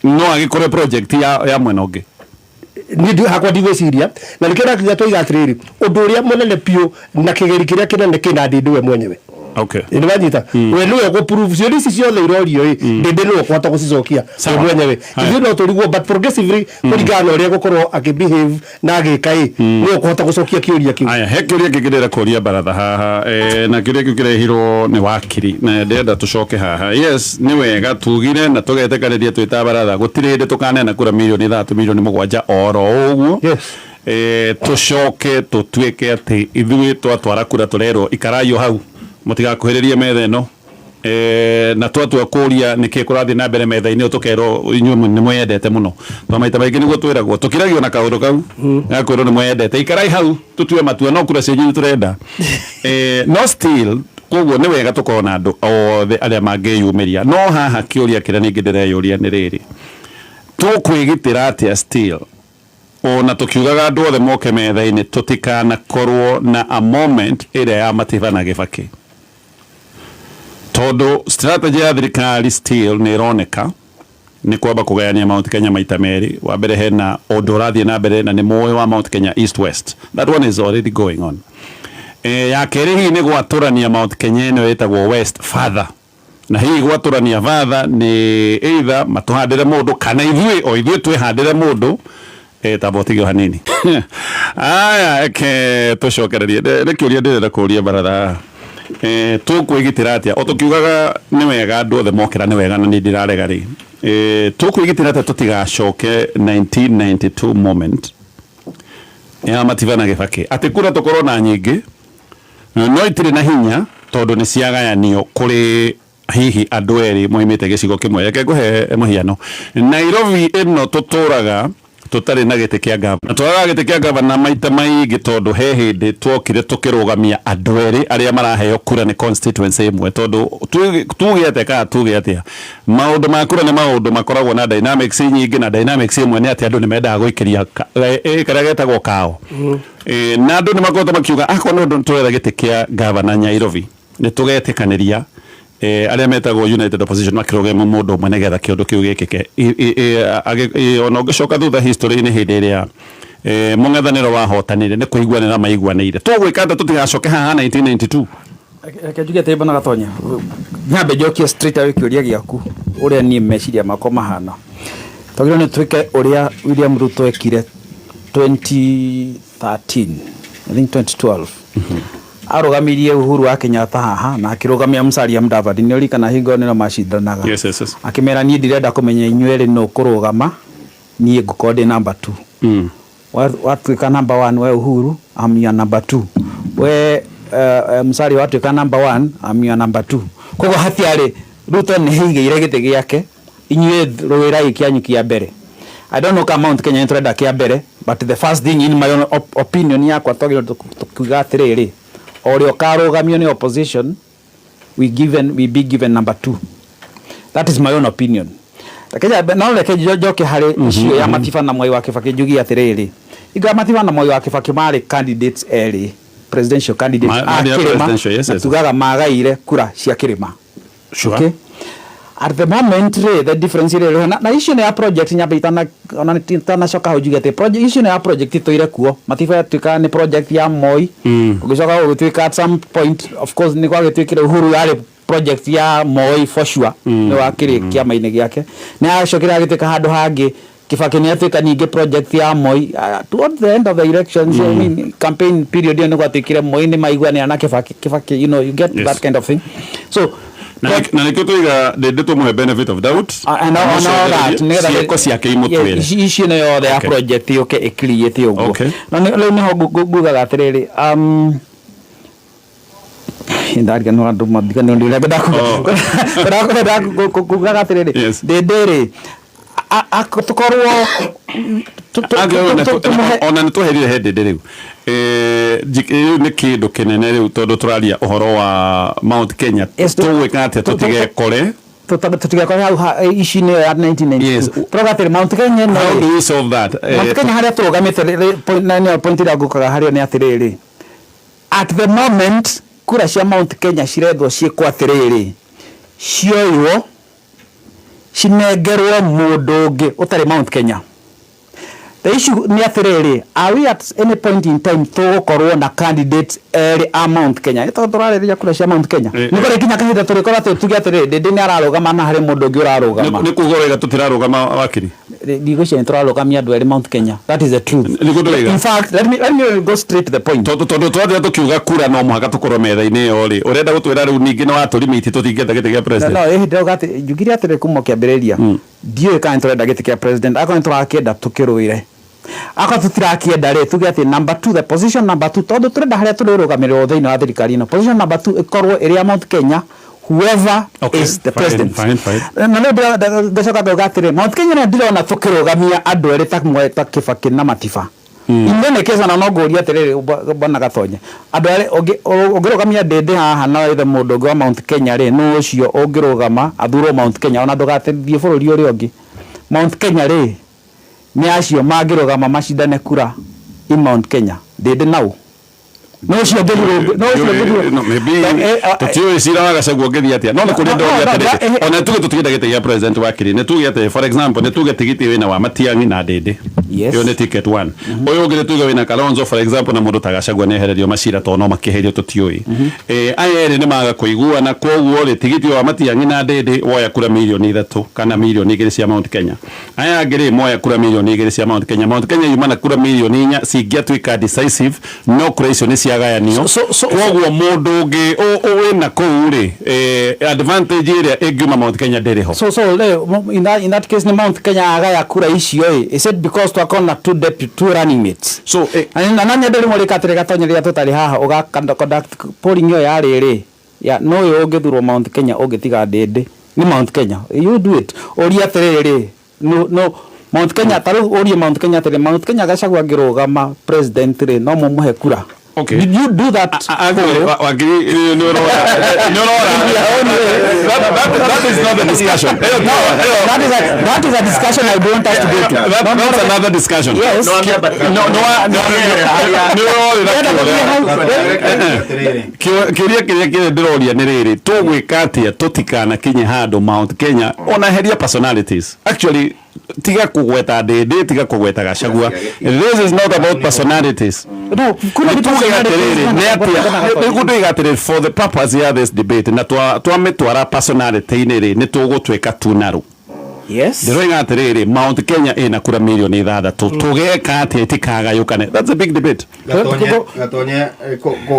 No agikore project ya mwena ungi. Ni hakwa ndigwiciria na nikira kinya toiga atiriri undu uria munene piu na kigeri kiria kinene kina ndinde we mwenyewe. Okay. Ni wanyita we niwe go prove cio ici ciothe irorio ndinde no kwata gucicokia we mwenyewe ithu no turigwo but progressively kurigana uria gukorwo akibehave na agikai no kwata gucokia kiuria kiu. Aya he kiuria kigirira kuria baratha haha na kiuria kiu kirehirwo ni wakiri na ndenda tucoke haha. Yes ni wega tugire na tugetekaniria twita baratha gutirinde tukanena kura milioni 3 milioni 7 oro uguo. Yes. Tucoke tutwike ati ithui twatwara kura turero ikarayo hau mutigakuhiririe metha ino na twatua kuria niki kurathi na mbere metha-ini tukero inyuĩ ni mwendete muno twa maita maingi niguo twiragwo tukiragio na kaundu kau gakwirwo ni mwendete ikarai hau tutue matua no kura cenjiri turenda no still koguo ni wega tukona andu othe aria mangiyumiria no haha kiuria kiria ningi ndireyuria ni riri tukwigitira atia still ona tukiugaga andu othe moke metha-ini tutikana korwo na a moment iria ya mativana Gibaki todo strategy ya thirikari still ni ironeka ni kwamba kugayania Mount Kenya maita meri wa mbere hena odorathi na mbere na ni moyo wa Mount Kenya East West that one is already going on ya keri hii ni gwaturania Mount Kenya ino etagwo West further na hii gwaturania further ni either matuhandire mundu kana ithui twihandire mundu tabotigio hanini aya tucokererie nikiuria ndirenda kuria baratha tukwigitira atia otukiugaga ni wega andu othe mokira ni wega na ni ndirarega ri tukwigitira atia tutigacoke 1992 moment ya mativana Gibaki ati kura tukorwo na nyingi no itire na hinya tondu ni ciagayanio kuri hihi andu eri moimite gicigo kimwe reke nguhe muhiano Nairobi ino tuturaga tutari na gite kia gavana twaga gite kia gavana maita maingi tondu he hindi twokire tukirugamia andu eri aria maraheo kura ni constituency imwe tondu tuge atia maundu ma kura ni maundu makoragwo na dynamics nyingi na dynamics imwe ni atia andu ni mendaga guikiria karia getagwo kao na andu ni makoragwo makiuga akorwo no twetha gite kia gavana Nairobi ni tugetikaniria aria metagwo United Opposition makiroge mundu umwe nigetha kiundu kiu gikike ona ngicoka thutha history ni hindi iria mungethaniro wahotanire ni kuiguanira maiguanire tugwikanda tutigacoke haha 1992 Kajuge teba na gatonya nyambe jokia straight away kiuria giaku uria ni meciria makwa mahana togire ni twike uria William Ruto ekire 2013 I think 2012 arugamirie Uhuru wa Kenyatta haha na akirugamia Musalia Mudavadi ni uri kana hingo ni no macindanaga yes akimera ni ndirenda kumenya inyuere no kurugama ni ngukode number 2 watuika number 1 we Uhuru I'm your number 2 we Musalia watuika number 1 I'm your number 2 koguo hatiari Ruto ni higeire gite giake inyue rwira ikianyu kia mbere I don't know Mount Kenya intrada kia mbere but the first thing in my own opinion yakwa tukiga atiriri ori okarugamio ni opposition we be given number 2. That is my own opinion. Lakini no leke joke hali issue ya Matiba na Mwai wa Kibaki jugi atiriri iga Matiba na Mwai wa Kibaki mari candidates early presidential candidates akirima tugaga magaire kura cia kirima. Sure. Okay? At the moment the difference ile na issue ya project nyabitana ona tana shoka hujugate project issue ya project toire kuo Matiba tuka ni project ya Moi ugicoka ugituika at some point of course ni kwa gituikire Uhuru yale project ya Moi for sure ni wakiri kiama-ini giake na acokira agituika handu hangi Kibaki ni atuika ninge project ya Moi towards the end of the elections I mean campaign period ni gwatikire Moi ni maigwane na Kibaki you know you get that kind of thing so na nikotoiga ndeto mwe benefit of doubt and all that nega ciake imutwire issue no yothe ya project yoke ecreate ugo na leo ni gugaga atiriri indari no andu mathikano ndi lebe dako gugaga atiriri ndendere tukorwo ona nituherire hende ndiriu ni kindu kinene riu tondu turaria uhoro wa Mount Kenya tuwika atia tutigekore tutigekore hau issue ya 1992 progatire Mount Kenya no how do we solve that Mount Kenya haria turugamite point ira gukaga haria ni atiriri at the moment kura cia Mount Kenya cirethwo ciikwa atiriri cioywo cinegerwo mundu ungi utari Mount Kenya. The issue ni atiriri are we at any point in time tugukorwo na candidates eri a Mount Kenya ito turariria kura cia Mount Kenya ni kore kinya kahinda turikora tuge atiriri ndindi ni ararugama na hari mundu ungi urarugama ni kugorega tutirarugama wakiri digo cia turarugamia andu eri Mount Kenya that is the truth. In fact let me go straight to the point tondu twathia tukiuga kura no muhaka tukorwo metha-ini yo ri urenda gutwira riu ningi no aturimiti tutingeta gite gia president no ndio gati njugiri atire kumokiambiriria dio ka turenda gite gia president akon turakenda tukiruire aka tutirakienda ri tuge ati number 2 the position number 2 tondu turenda haria turirugamirwo thiini wa thirikari no position number 2 ikorwo iri Mount Kenya whoever is the president na leo gacoka dogatire Mount Kenya ndirona tukirugamia andu eri ta Mwai ta Kibaki na Matiba indene kesa na nogoria atiriri bwana Gatonye andu eri ongirugamia ndende haha na ithe mundu ungi wa Mount Kenya ri no ucio ungirugama athuro Mount Kenya ona ndugatithie bururi uri ungi Mount Kenya ri ni acio magirugama macindane kura in Mount Kenya ndende nau no ucio no maybe tutio isira wagacaguo ngethi atia no nikuri ndo atiriri ona tuge tutigenda gite gia president wa kiri ne tuge ati for example ne tuge tigiti wina wa Matiang'i na ndende yo ne ticket 1 oyo ngire tuge wina Kalonzo for example na mundu tagacagua ne hererio macira to no makiherio tutioi ayere ne maga kuigua na koguo ri tigiti wa Matiang'i na ndende woya kura milioni 3 kana milioni 2 cia Mount Kenya aya ngire moya kura milioni 2 cia Mount Kenya yumana kura milioni 4 singiatuika decisive no creation cia gayanio koguo mundu ungi wina kuu ri advantage iria ingiuma Mount Kenya ndiriho so in that case ni Mount Kenya agaya kura icio is it because twakona two running mates so na nanya ndiri muri katire Gatonye ria tutari haha uga conduct polling yo yari ri ya no yo ngithurwo Mount Kenya ungitiga ndende ni Mount Kenya you do it oria atiriri no Mount Kenya taru oria Mount Kenya atiriri Mount Kenya gacagwa ngirugama president ri no mumuhe kura. Okay. Did you do that? That is not the discussion. That is a discussion I don't have to go to. That's another discussion. Yes. Kiria ndiroria ni riri tugwika atia tutikana kinye handu Mount Kenya ona heria personalities actually tiga kugweta ndende tiga kugweta Gachagua this is not about personalities no kuna tugatire for the purpose of this debate na twamitwara personality ni ri ni tugutweka tunaru Yes. ndiroiga atiriri Mount Kenya ina kura milioni 6 tugeka ati tikagayukane. That's a big debate. Gatonye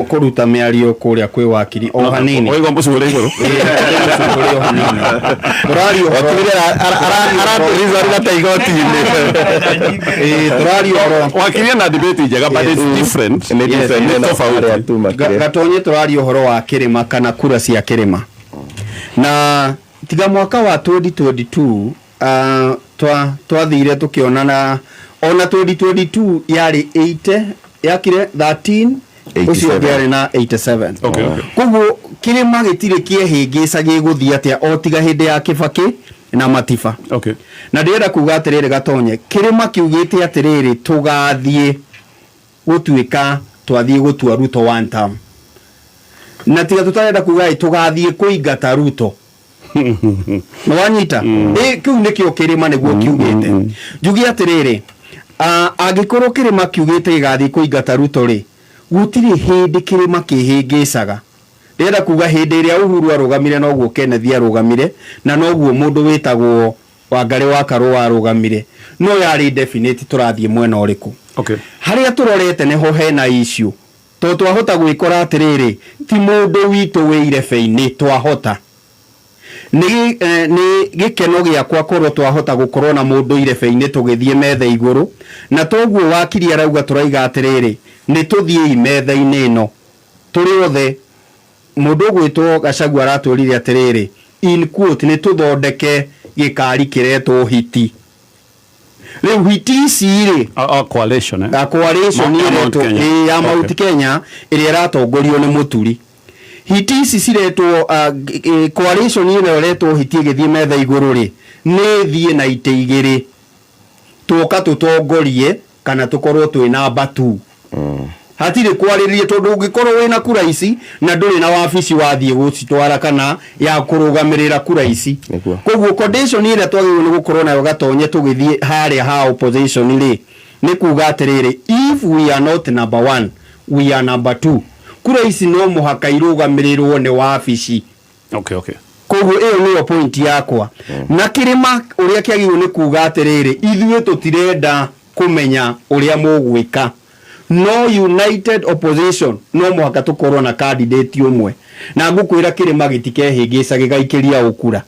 kuruta miario kuria kwi wakiri o hanini oigo mbusu uri iguru turari result gata igoti-ini turari horo wakiri na debate njega but it's different. Gatonye turari horo wa kirima kana kura cia kirima na tiga mwaka wa 2022 twathire tukionana ona 2022 yari 80 yakire 13 ucio ngiari na 87. Koguo kirima gitire kiehingica giguthia atia o tiga hindi ya Kibaki na Matiba. Na ndirenda kuga atiriri Gatonye kirima kiugite atiriri tugathie gutuika twathie gutua Ruto one term na tiga tutarenda kuga tugathie kuingata Ruto mwanyita kiu nikio kirima niguo kiugite njugi atiriri agikorwo kirima kiugite igathi kuingata Ruto ri gutiri hindi kirima kihingicaga ndenda kuga hindi iria Uhuru arugamire noguo Kenneth arugamire na noguo mundu witagwo Wangari wa Karua arugamire no yari definite turathie mwena uriku haria turorete neho hena issue to twahota gwikora atiriri ti mundu witu wire feini twahota ni gikeno giakwa korwo twahota gukorwo na mundu ire feini tugithie metha iguru na toguo wakiri arauga turaiga atiriri ni tuthie imetha-ini ino turi othe mundu gwitwo Gachagua aratwirire atiriri in quote ni tuthondeke gikari kiretwo hiti riu hiti iciri coalition ya Mount Kenya iria ratongorio ni Muturi hiti ici ciretwo coalition ino iretwo hiti githie metha iguru ri ni thie na ite igiri tuka tutongorie kana tukorwo twina batu hatire kwaririe tondu ungikorwo wina kura ici na nduri na wabici wathie gucitwara kana ya kurugamirira kura ici koguo condition ile twagirwo ni gukorwo nayo Gatonye tugithie haria ha opposition ri ni kuga atiriri if we are not number 1 we are number 2 kura ici no muhaka irugamirirwo ni wabici koguo iyo ni point yakwa na kirima uria kiagirwo ni kuga atiriri ithuĩ tutirenda kumenya uria mugwika no united opposition no muhaka tukorwo na candidate umwe na ngukwira kirima gitikehingica gigaikiria ukura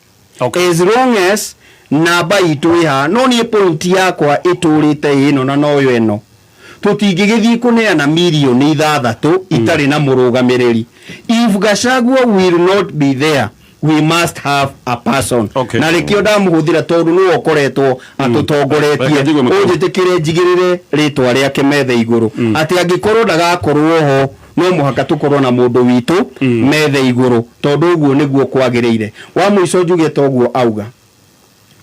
as long as namba itu iha no ni point yakwa iturite ino na noyo eno tutingigithii kuneana milioni 6 itari na murugamiriri if Gachagua will not be there we must have a person na rikio ndamuhuthira tondu no okoretwo atutongoretie ujitikire njigirire ritwa riake metha iguru ati angikorwo ndagakorwo ho no muhaka tukorwo na mundu witu metha iguru tondu uguo niguo kwagiriire wa muico njuge toguo auga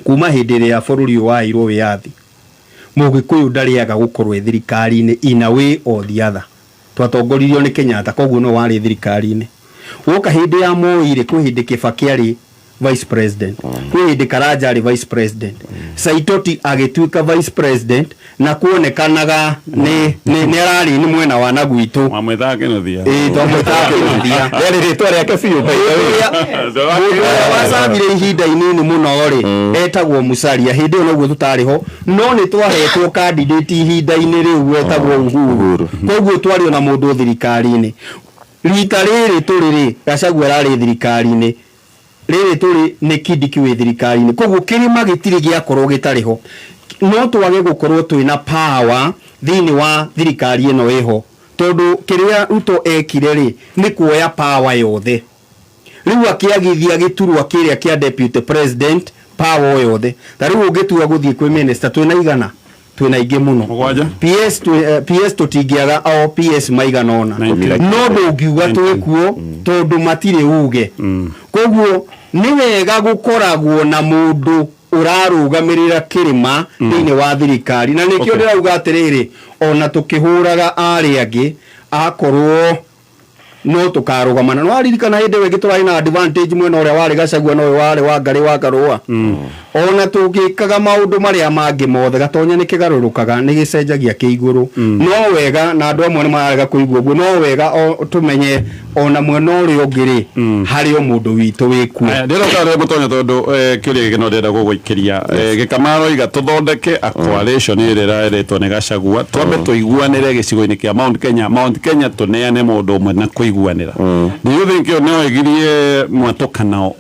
kuma hindi ya bururi wa irwo wiathi Mugikuyu ndariaga gukorwo thirikari-ini in a way or the other twatongoririo ni Kenyatta koguo no wari thirikari-ini woka hindi ya Moi kwi hindi Kibaki ari vice president kwi hindi Karanja ari vice president Saitoti agituika vice president na kuonekanaga ni arari ni mwena wa Nagwitu mwethake no thia twamwethake no thia yari ritwa riake biu wasabire ihinda inini muno ri etagwo Musalia hindi ono guo tutariho no ni twahetwo candidate ihinda-ini riu etagwo Uhuru koguo twari ona mundu thirikari-ini rita riri turiri Gachagua rari thirikari-ini riri turi ni Kindiki wi thirikari-ini koguo kirima gitiri giakorwo gitariho no twage gukorwo twina power thini wa thirikari ino iho tondu kiria Ruto ekire ri ni kuoya power yothe riu akiagithia giturwa kiria kia deputy president power yothe tariu ungitua guthie kwi minister twina igana twina ingi muno PS tutingiaga o PS maigana ona no ndungiuga twikuo tondu matire uge koguo ni wega gukoragwo na mundu urarugamirira kirima thini wa thirikari na nikio ndirauga atiriri ona tukihuraga ari angi akorwo no tukarugamana no aririkana hinde we gitũrai na advantage mwena ũrĩa warĩ Gachagua no warĩ wa Ngari wa Karũa ona tũgĩkaga maũndũ marĩa mangĩ mothe Gatonya nĩ kĩgarũrũkaga nĩ gĩcenjagia kĩigũrũ no wega na andũ amwe nĩ mararega kũigua ũguo no wega tũmenye ona mwena ũrĩa ũngĩ harĩ o mũndũ witũ wĩkuo ndĩroka Mũtonya tondũ kĩũria gĩkĩ no ndĩrenda gũgũikĩria Gĩkamaro iga tũthondeke a coalition ĩrĩa ĩretwo nĩ Gachagua twambe tũiguanĩre gĩcigo-inĩ kĩa Mount Kenya tũneane mũndũ ũmwe na kũiguanĩra do you think you know igirie mwatũkano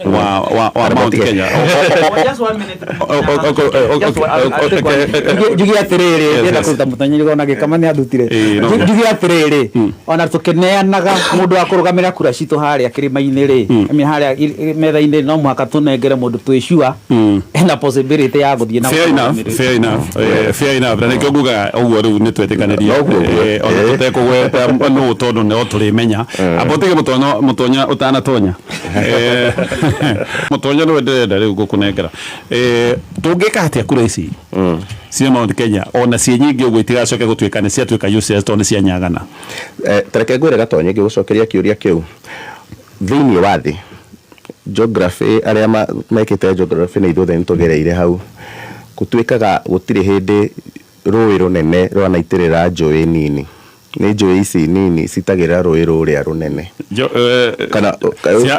wa Mount Kenya Jugi atiriri ndenda kuruta Mũtonya igona Gĩkama nĩ athutire Jugi atiriri ona tũkĩneanaga mũndũ wa kũrũgamĩra kura citũ harĩa kĩrĩma-inĩ rĩ harĩa metha-inĩ no mũhaka tũnengere mũndũ twĩcua ena possibility ya gũthiĩ na fair enough na nĩkĩo nguga ũguo rĩu nĩ twetĩkanĩria ona tũtekũgweta no tondũ nĩ tũrĩmenya abotige Mũtonya ũtanatonya Mũtonya nĩ ndĩrenda rĩu gũkũnengera tũngĩka atĩa kura ici cia Mount Kenya ona cie nyingĩ ũguo itigacoke gũtuĩka nĩ ciatuĩka useless tondũ nĩ cianyagana tareke ngwĩre Gatonya ngĩgũcokeria kĩũria kĩu thĩinĩ wa thĩ geography arĩa mekĩte geography na ithuothe nĩ tũgereire hau gũtuĩkaga gũtirĩ hĩndĩ rũĩ rũnene rwanaitĩrĩra njũĩ nini nĩ njũĩ ici nini citagĩra rũĩ rũrĩa rũnene kana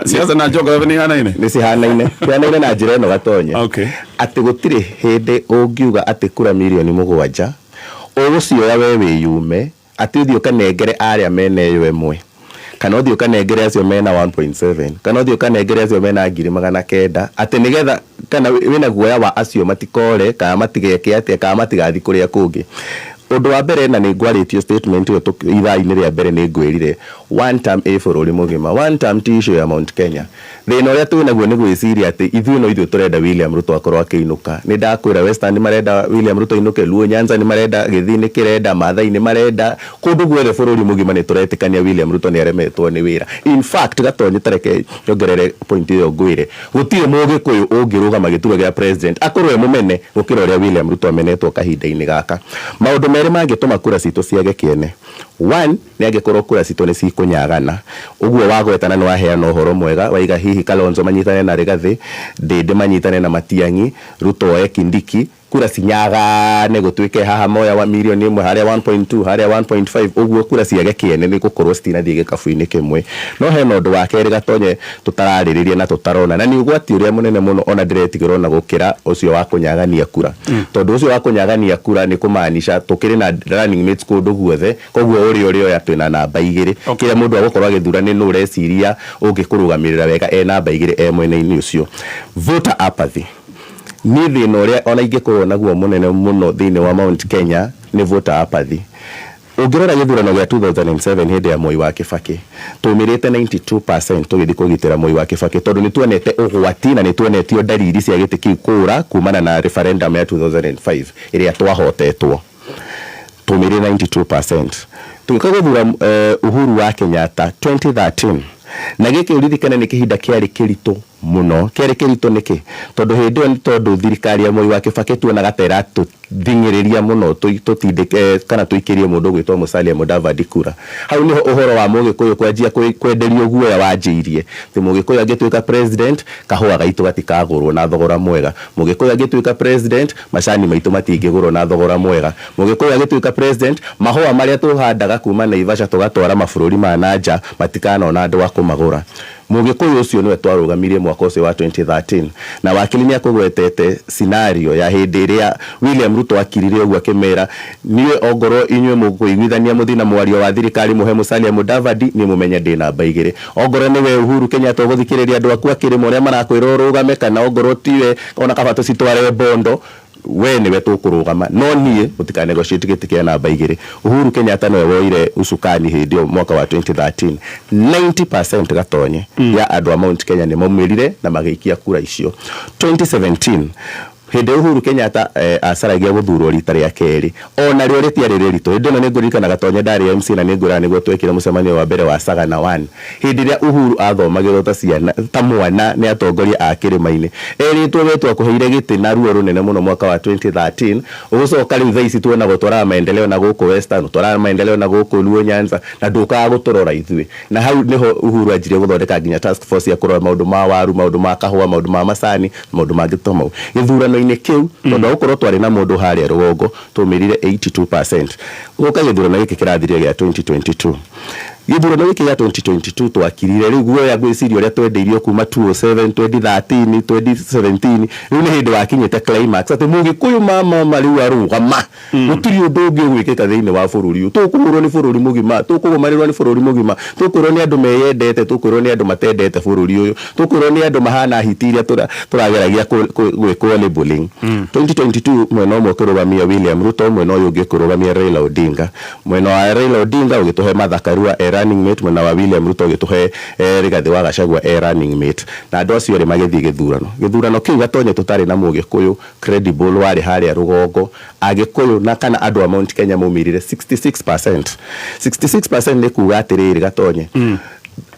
siasa na geography nĩ hanaine na njĩra ĩno Gatonya atĩ gũtirĩ hĩndĩ ũngiuga atĩ kura milioni 7 ũgũcioya we wĩyume atĩ ũthiĩ ũkanengere arĩa meneyo ĩmwe kana ũthiĩ ũkanengere acio mena 1.7 kana ũthiĩ ũkanengere acio mena 900 atĩ nĩgetha kana wĩna guoya wa acio matikore kana matigeke atĩ kana matigathi kũrĩa kũngĩ ũndũ wa mbere na nĩ ngwarĩtio statement ĩyo ithaa-inĩ rĩa mbere nĩ ngwĩrire one term bũrũri mũgima one term ti issue ya Mount Kenya thĩna ũrĩa twĩnaguo nĩ gwĩciria atĩ ithuĩ tũrenda William Ruto akorwo akĩinũka nĩ ndakwĩra Western nĩ marenda William Ruto ainũke Luo Nyanza nĩ marenda Gĩthii nĩ kĩrenda Maathai nĩ marenda kũndũ guothe bũrũri mũgima nĩ tũretĩkania William Ruto nĩ aremetwo nĩ wĩra in fact Gatonya tareke nyongerere point ĩyo ngwĩre gũtirĩ mũgĩkũyũ ũngĩrũgama gĩturwa gĩa president akorwo we mũmene gũkĩra ũrĩa William Ruto amenetwo kahinda-inĩ gaka maũndũ merĩ mangĩtũma kura citũ ciage kĩene one nĩ angĩkorwo kura citũ nĩ cikũnyagana ũguo wagwetana nĩ waheana ũhoro mwega waiga hihi Kalonzo manyitane na Rigathi Ndĩndĩ manyitane na Matiang'i Ruto oe Kindiki kura cinyagane gũtuĩke haha moya wa milioni 1 harĩa 1.2 harĩa 1.5 ũguo kura ciage kĩene nĩ gũkorwo citinathiĩ gĩkabu-inĩ kĩmwe no hena ũndũ wa kerĩ Gatonye tũtararĩrĩria na tũtarona na nĩ ũgwati ũrĩa mũnene mũno ona ndĩretigĩrwo na gũkĩra ũcio wa kũnyagania kura tondũ ũcio wa kũnyagania kura nĩ kũmaanisha tũkĩrĩ na running mates kũndũ guothe koguo ũrĩa twĩna namba 2 kĩrĩa mũndũ agũkorwo agĩthura nĩ nũ ũreciria ũngĩkũrũgamĩrĩra wega namba 2 mwena-inĩ ũcio voter apathy nĩ thĩna ũrĩa ona ingĩkorwo naguo mũnene mũno thĩinĩ wa Mount Kenya nĩ voter apathy ũngĩrora gĩthurano gĩa 2007 hĩndĩ ya Moi wa Kibaki tũmĩrĩte 92% tũgĩthiĩ kũgitĩra Moi wa Kibaki tondũ nĩ tuonete ũgwati na nĩ tuonetio ndariri cia gĩtĩ kĩu kũra kumana na referendum ya 2005 ĩrĩa twahotetwo tũmĩrĩ 92% tũgĩka gũthura Uhuru wa Kenyatta 2013 na gĩkĩ ũririkane nĩ kĩhinda kĩarĩ kĩritũ mũno kĩarĩ kĩritũ nĩkĩ tondũ hĩndĩ ĩyo nĩ tondũ thirikari ya Moi wa Kibaki tuonaga tera tũthingĩrĩria mũno tũtindĩke kana tũikĩrie mũndũ gwĩtwo Musalia Mudavadi kura hau nĩho ũhoro wa mũgĩkũyũ kwanjia kwenderio guoya wanjĩirie thĩ mũgĩkũyũ angĩtuĩka president kahũa gaitũ gatikagũrwo na thogora mwega mũgĩkũyũ angĩtuĩka president macani maitũ matingĩgũrwo na thogora mwega mũgĩkũyũ angĩtuĩka president mahũa marĩa tũhandaga kuma Naivasha tũgatwara mabũrũri ma nanja matikanona andũ a kũmagũra mũgĩkũyũ ũcio nĩwe twarũgamirie mwaka ũcio wa 2013 na wakili nĩ akũgwetete scenario ya hĩndĩ ĩrĩa William Ruto akirire ũguo akĩmera niĩ ongorwo inyuĩ mũkũiguithania mũthina mwario wa thirikari mũhe Musalia Mudavadi nĩ mũmenye ndĩ namba 2 ongorwo nĩwe Uhuru Kenyatta ũgũthikĩrĩria andũ aku akĩrĩmo ũrĩa marakwĩra ũrũgame kana ongorwo tiwe ona kaba tũcitware Bondo we nĩwe tũkũrũgama no niĩ mũtikane negotiate gĩtĩ kĩa namba 2 Uhuru Kenyatta nĩwe woire usukani hĩndĩ ĩyo mwaka wa 2013 90% Gatonye ya andũ a Mount Kenya nĩ maumĩrire na magĩikia kura icio 2017 Hĩndĩ Uhuru Kenyatta acaragia guthurwo rita rĩa kerĩ ona rĩo rĩtiarĩ rĩritũ. Hĩndĩ ĩno nĩngũririkana Gatonye ndarĩ MC na nĩngũra nĩguo twekire mũcemanio wa mbere wa Sagana 1 hĩndĩ ĩrĩa Uhuru athomagĩrwo ta ciana ta mwana nĩ atongoria a kĩrĩma-inĩ erĩtwo wetwo kũheire gĩtĩ na ruo rũnene mũno mwaka wa 2013 ũgũcoka rĩu thaa ici tuona gũtwara maendeleo na gũkũ Western twara maendeleo na gũkũ Luo Nyanza na ndũkaga gũtũrora ithuĩ na hau niho Uhuru anjirie gũthondeka nginya task force ya kũrora maũndũ ma waru maũndũ ma kahũa maũndũ ma macani maũndũ mangĩ ta mau gĩthurano-inĩ kĩu tondũ gũkorwo twarĩ na mũndũ harĩa rũgongo tũmĩrire 82% gũka gĩthurano gĩkĩ kĩrathirire gĩa 2022 gĩthurano gĩkĩ gĩa 2022 twakirire rĩu guoya gwĩciria ũrĩa twendeirio kuma 2007 2013 2017 rĩu nĩ hĩndĩ wakinyĩte climax atĩ Mũgĩkũyũ mama rĩu arũgama gũtirĩ ũndũ ũngĩ gwĩkĩka thĩinĩ wa bũrũri ũyũ tũkũhũrwo nĩ bũrũri mũgima tũkũgomanĩrwo nĩ bũrũri mũgima tũkwĩrwo nĩ andũ meyendete tũkwĩrwo nĩ andũ matendete bũrũri ũyũ tũkwĩrwo nĩ andũ mahana hiti iria tũrageragia gwĩkwo labeling 2022 mwena ũmwe kũrũgamia William Ruto mwena ũyũ ũngĩ kũrũgamia Raila Odinga mwena wa Raila Odinga ũgĩtũhe Martha Karua running mate mwena wa William Ruto ũgĩtũhe Rigathĩ wa Gachagua running mate na andũ acio erĩ magĩthiĩ gĩthurano kĩu Gatonye tũtarĩ na Mũgĩkũyũ credible warĩ harĩa rũgongo Agĩkũyũ na kana andũ a Mount Kenya maumirire 66% nĩ kuga atĩrĩrĩ Gatonye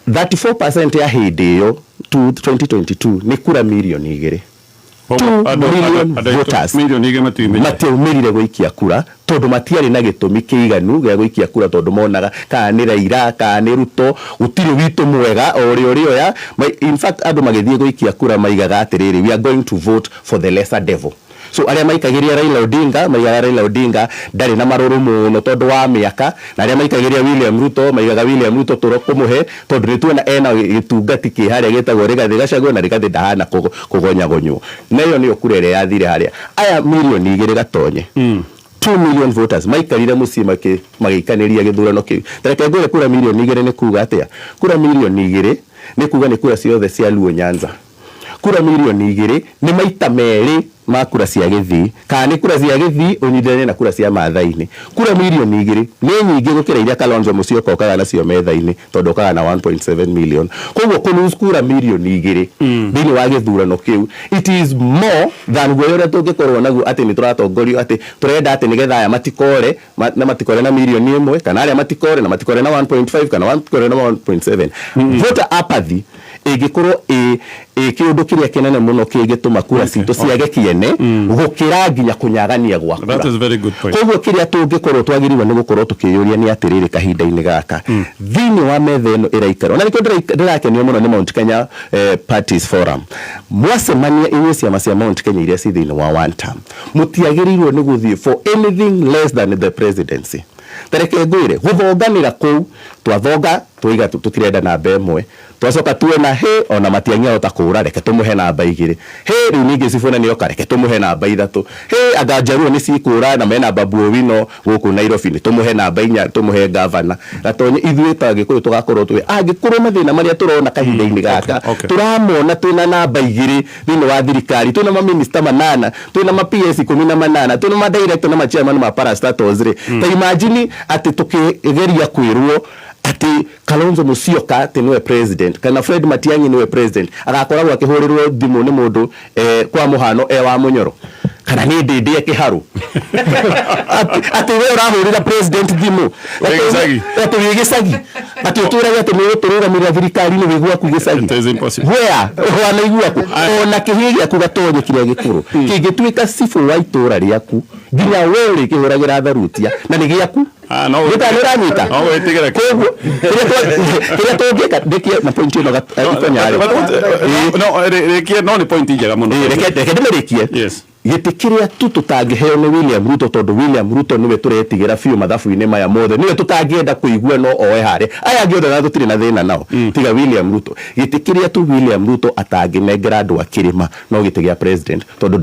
34% ya hĩndĩ ĩyo 2022 nĩ kura milioni 2 matiumĩrire gũikia kura tondũ matiarĩ na gĩtũmi kĩiganu gĩa gũikia kura tondũ monaga kana nĩ Raila kana nĩ Ruto gũtirĩ witũ mwega ũrĩa ya in fact andũ magĩthiĩ gũikia kura maigaga atĩrĩrĩ we are going to vote for the lesser devil. So arĩa maikagĩria Raila Odinga maigaga Raila Odinga ndarĩ na marũrũ mũno tondũ wa mĩaka na arĩa maikagĩria William Ruto maigaga William Ruto tũrokũmũhe tondũ nĩtuona ena gĩtungati kĩ harĩa gĩtagwo Rigathĩ Gachagua na Rigathĩ ndahana kũgonyagonywo na ĩyo nĩyo kura ĩrĩa yathire harĩa aya milioni 2 Gatonye 2 million voters maikarire muciĩ magĩikanĩria gĩthurano kĩu tareke ngwĩre kura milioni 2 nĩ kuga atĩa kura milioni 2 nĩ kuga nĩ kura ciothe cia Luo Nyanza kura milioni 2 nĩ maita merĩ ma kura cia Gĩthii kana nĩ kura cia Gĩthii ũnyitithanie na kura cia Maathai-inĩ kura milioni 2 nĩ nyingĩ gũkĩra iria Kalonzo Musyoka okaga nacio metha-inĩ tondũ okaga na 1.7 million koguo kũlose kura milioni 2 thĩinĩ wa gĩthurano kĩu it is more than guoya ũrĩa tũngĩkorwo naguo atĩ nĩ tũratongorio atĩ tũrenda atĩ nĩgetha aya matikore na milioni 1 kana arĩa matikore na 1.5 kana matikore na 1.7 voter apathy ĩngĩkorwo kĩũndũ kĩrĩa kĩnene mũno kĩngĩtũma kura citũ ciage kĩene gũkĩra nginya kũnyagania gwa kura. That is very good point. Koguo kĩrĩa tũngĩkorwo twagĩrĩirwo nĩ gũkorwo tũkĩyũria nĩ atĩrĩrĩ kahinda-inĩ gaka thĩinĩ wa metha ĩno ĩraikara na nĩkĩo ndĩrakenio mũno nĩ Mount Kenya Parties Forum mwacemania inyuĩ ciama cia Mount Kenya iria ci thĩinĩ wa one term mũtiagĩrĩirwo nĩ gũthiĩ for anything less than the presidency. Tareke ngwĩre gũthonganĩra kũu twathonga tũiga tũtirenda namba ĩmwe twacoka tuona he ona matiangĩhota kũra reke tũmũhe namba 2 he rĩu ningĩ Sifuna nĩ oka reke tũmũhe namba 3 he anga Njaruo nĩ cikũra na mena Babu Owino gũkũ Nairobi nĩ tũmũhe namba 4 tũmũhe governor Gatonye ithuĩ ta Gĩkũyũ tũgakorwo tũwe angĩkorwo mathĩna marĩa tũrona kahinda-inĩ gaka tũramona twĩna namba 2 thĩinĩ wa thirikari twĩna ma minister 8 twĩna ma PS 18 twĩna ma director na ma chairman ma parastatals ta imagine atĩ tũkĩgeria kwĩrwo ati Kalonzo Musyoka atĩ nĩwe president kana Fred Matiang'i nĩwe president agakoragwo akĩhũrĩrwo thimũ nĩ mũndũ kwa mũhano wa Mũnyoro kana nĩ Ndĩndĩ Kĩharũ atĩ we ũrahũrĩra president thimũ atĩ wĩ Gĩcagi atĩ ũtũraga atĩ nĩ ũtũrũgamĩrĩra thirikari-inĩ wĩ gwaku Gĩcagi where wanaigua ku ona kĩhĩ gĩaku Gatonye kĩrĩa gĩkũrũ kĩngĩtuĩka cibũ wa itũra rĩaku nginya we ũrĩkĩhũragĩra tharutia na nĩ gĩaku no gĩtanĩranyita kĩrĩa tũngĩka ndĩkie na point ĩno Gatonyarĩ no nĩ point njega mũno reke ndĩmĩrĩkie gĩtĩ kĩrĩa tu tũtangĩheo nĩ William Ruto tondũ William Ruto nĩwe tũretigĩra biũ mathabu-inĩ maya mothe nĩwe tũtangĩenda kũigua no oe harĩa aya angĩ othe tũtirĩ na thĩna nao tiga William Ruto gĩtĩ kĩrĩa tu William Ruto atangĩnengera andũ a kĩrĩma no gĩtĩ gĩa president tondũ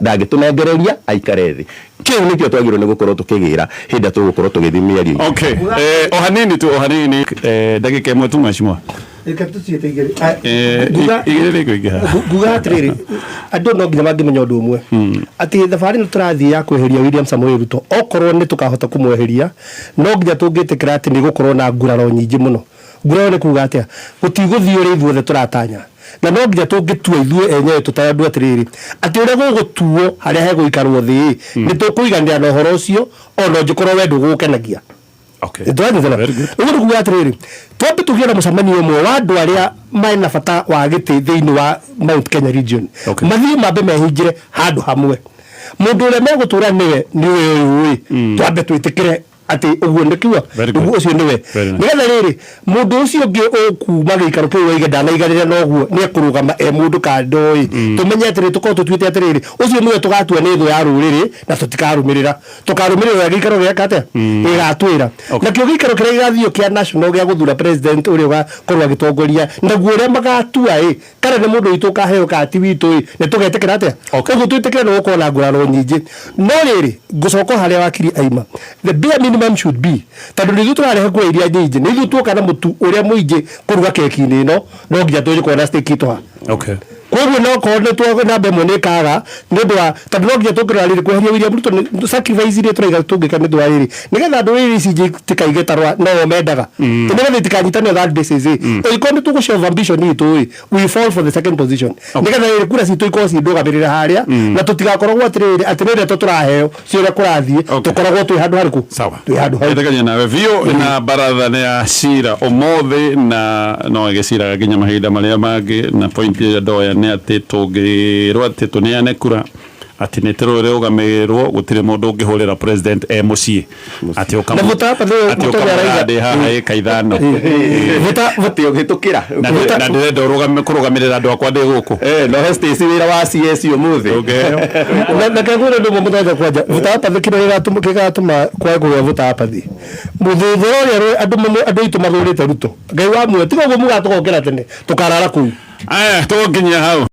ndangĩtũnengereria aikare thĩ kĩu nĩkĩo twagĩrĩirwo nĩ gũkorwo tũkĩgĩra hĩndĩ tũgũkorwo tũgĩthiĩ mĩario. Okay ohanini ndagĩka ĩmwe tu mheshimiwa reke tũciĩte igĩrĩ nguga atĩrĩrĩ andũ no nginya mangĩmenya ũndũ ũmwe atĩ thabarĩ ĩno tũrathiĩ ya kweheria William Samoei Ruto okorwo nĩ tũkahota kũmweheria no nginya tũngĩtĩkĩra atĩ nĩ gũkorwo na nguraro nyingĩ mũno nguraro nĩ kuga atĩa gũtigũthiĩ ũrĩa ithuothe tũratanya na no nginya tũngĩtua ithuĩ enyewe tũtandũ atiriri atĩ ũrĩa gũgũtuo harĩa hegũikarwo thĩ nĩ tũkũiganĩra na ũhoro ũcio ona ũngĩkorwo we ndũgũkenagia. Okay. Ũguo nĩguo atĩrĩrĩ twambe tũgĩe na mũcemanio ũmwe wa andũ arĩa mena bata wa gĩtĩ thĩinĩ wa Mount Kenya region. Mathiĩ mambe mehingĩre handũ hamwe. Mũndũ ũrĩa megũtũra nĩwe nĩwe ũyũ twambe twĩtĩkĩre ati uguo ndikiwa uguo ucio niwe nigetha riri mundu ucio ngi ukuma gikaro kiu wa igenda na igarire no guo ni kurugama mundu kandoi tumenye atiri tuko tutwite atiri ucio niwe tugatua ni thu ya ruriri na tutikarumirira ya gikaro giaka ate igatwira na kio gikaro kire igathio kia national gia guthura president uri wa korwa gitongoria naguo ria magatua kana ni mundu witu kaheo ka ti witu ni tugetekera ate uguo twitekera no gukona nguraro nyingi no riri gucoko haria wakiri aima the bare minimum should be tondu nithu turarehe kwa iria nyingi nithu tuoka na mutu uria muingi kuruga keki ino no nginya tuje kuona steak itwa. Okay. Koguo no korwo twa na mbemwe ni kaga nindu wa tondu no nginya tukira riri kweheria William Ruto sacrifice iria turaiga tungika nindu wa riri nigetha andu riri cinji tikaige tarwa no mendaga nigetha tikanyitane that basis ikondi tugushove ambition itu we fall for the second position nigetha riri kura citu ikosi ndugamirira haria na tutigakorwo atiriri tuturaheo ciura kurathie tukoragwo twi handu hariku sawa twi handu ndeganya nawe vio na baratha ne ya cira omothe na no igicira ginya mahinda maria mangi na point ya doya ne ati tungirwo ati tuneane kura ati neterore ugamirwo gutire mundu ungihurira president mucii ati ukamuta ati haha kaithano vuta ugitukira na ndirenda kurugamirira andu akwa ndi guku no hestate wira wa CS umuthi na kagure ndu mutata kwaja vuta hapa thikira gatuma kwa gwa vuta hapa thi muthutho ria andu itu mathurite Ruto ngai wa mwe tiga guo mugatugokera tene tukarara kuu aya tuginya hau.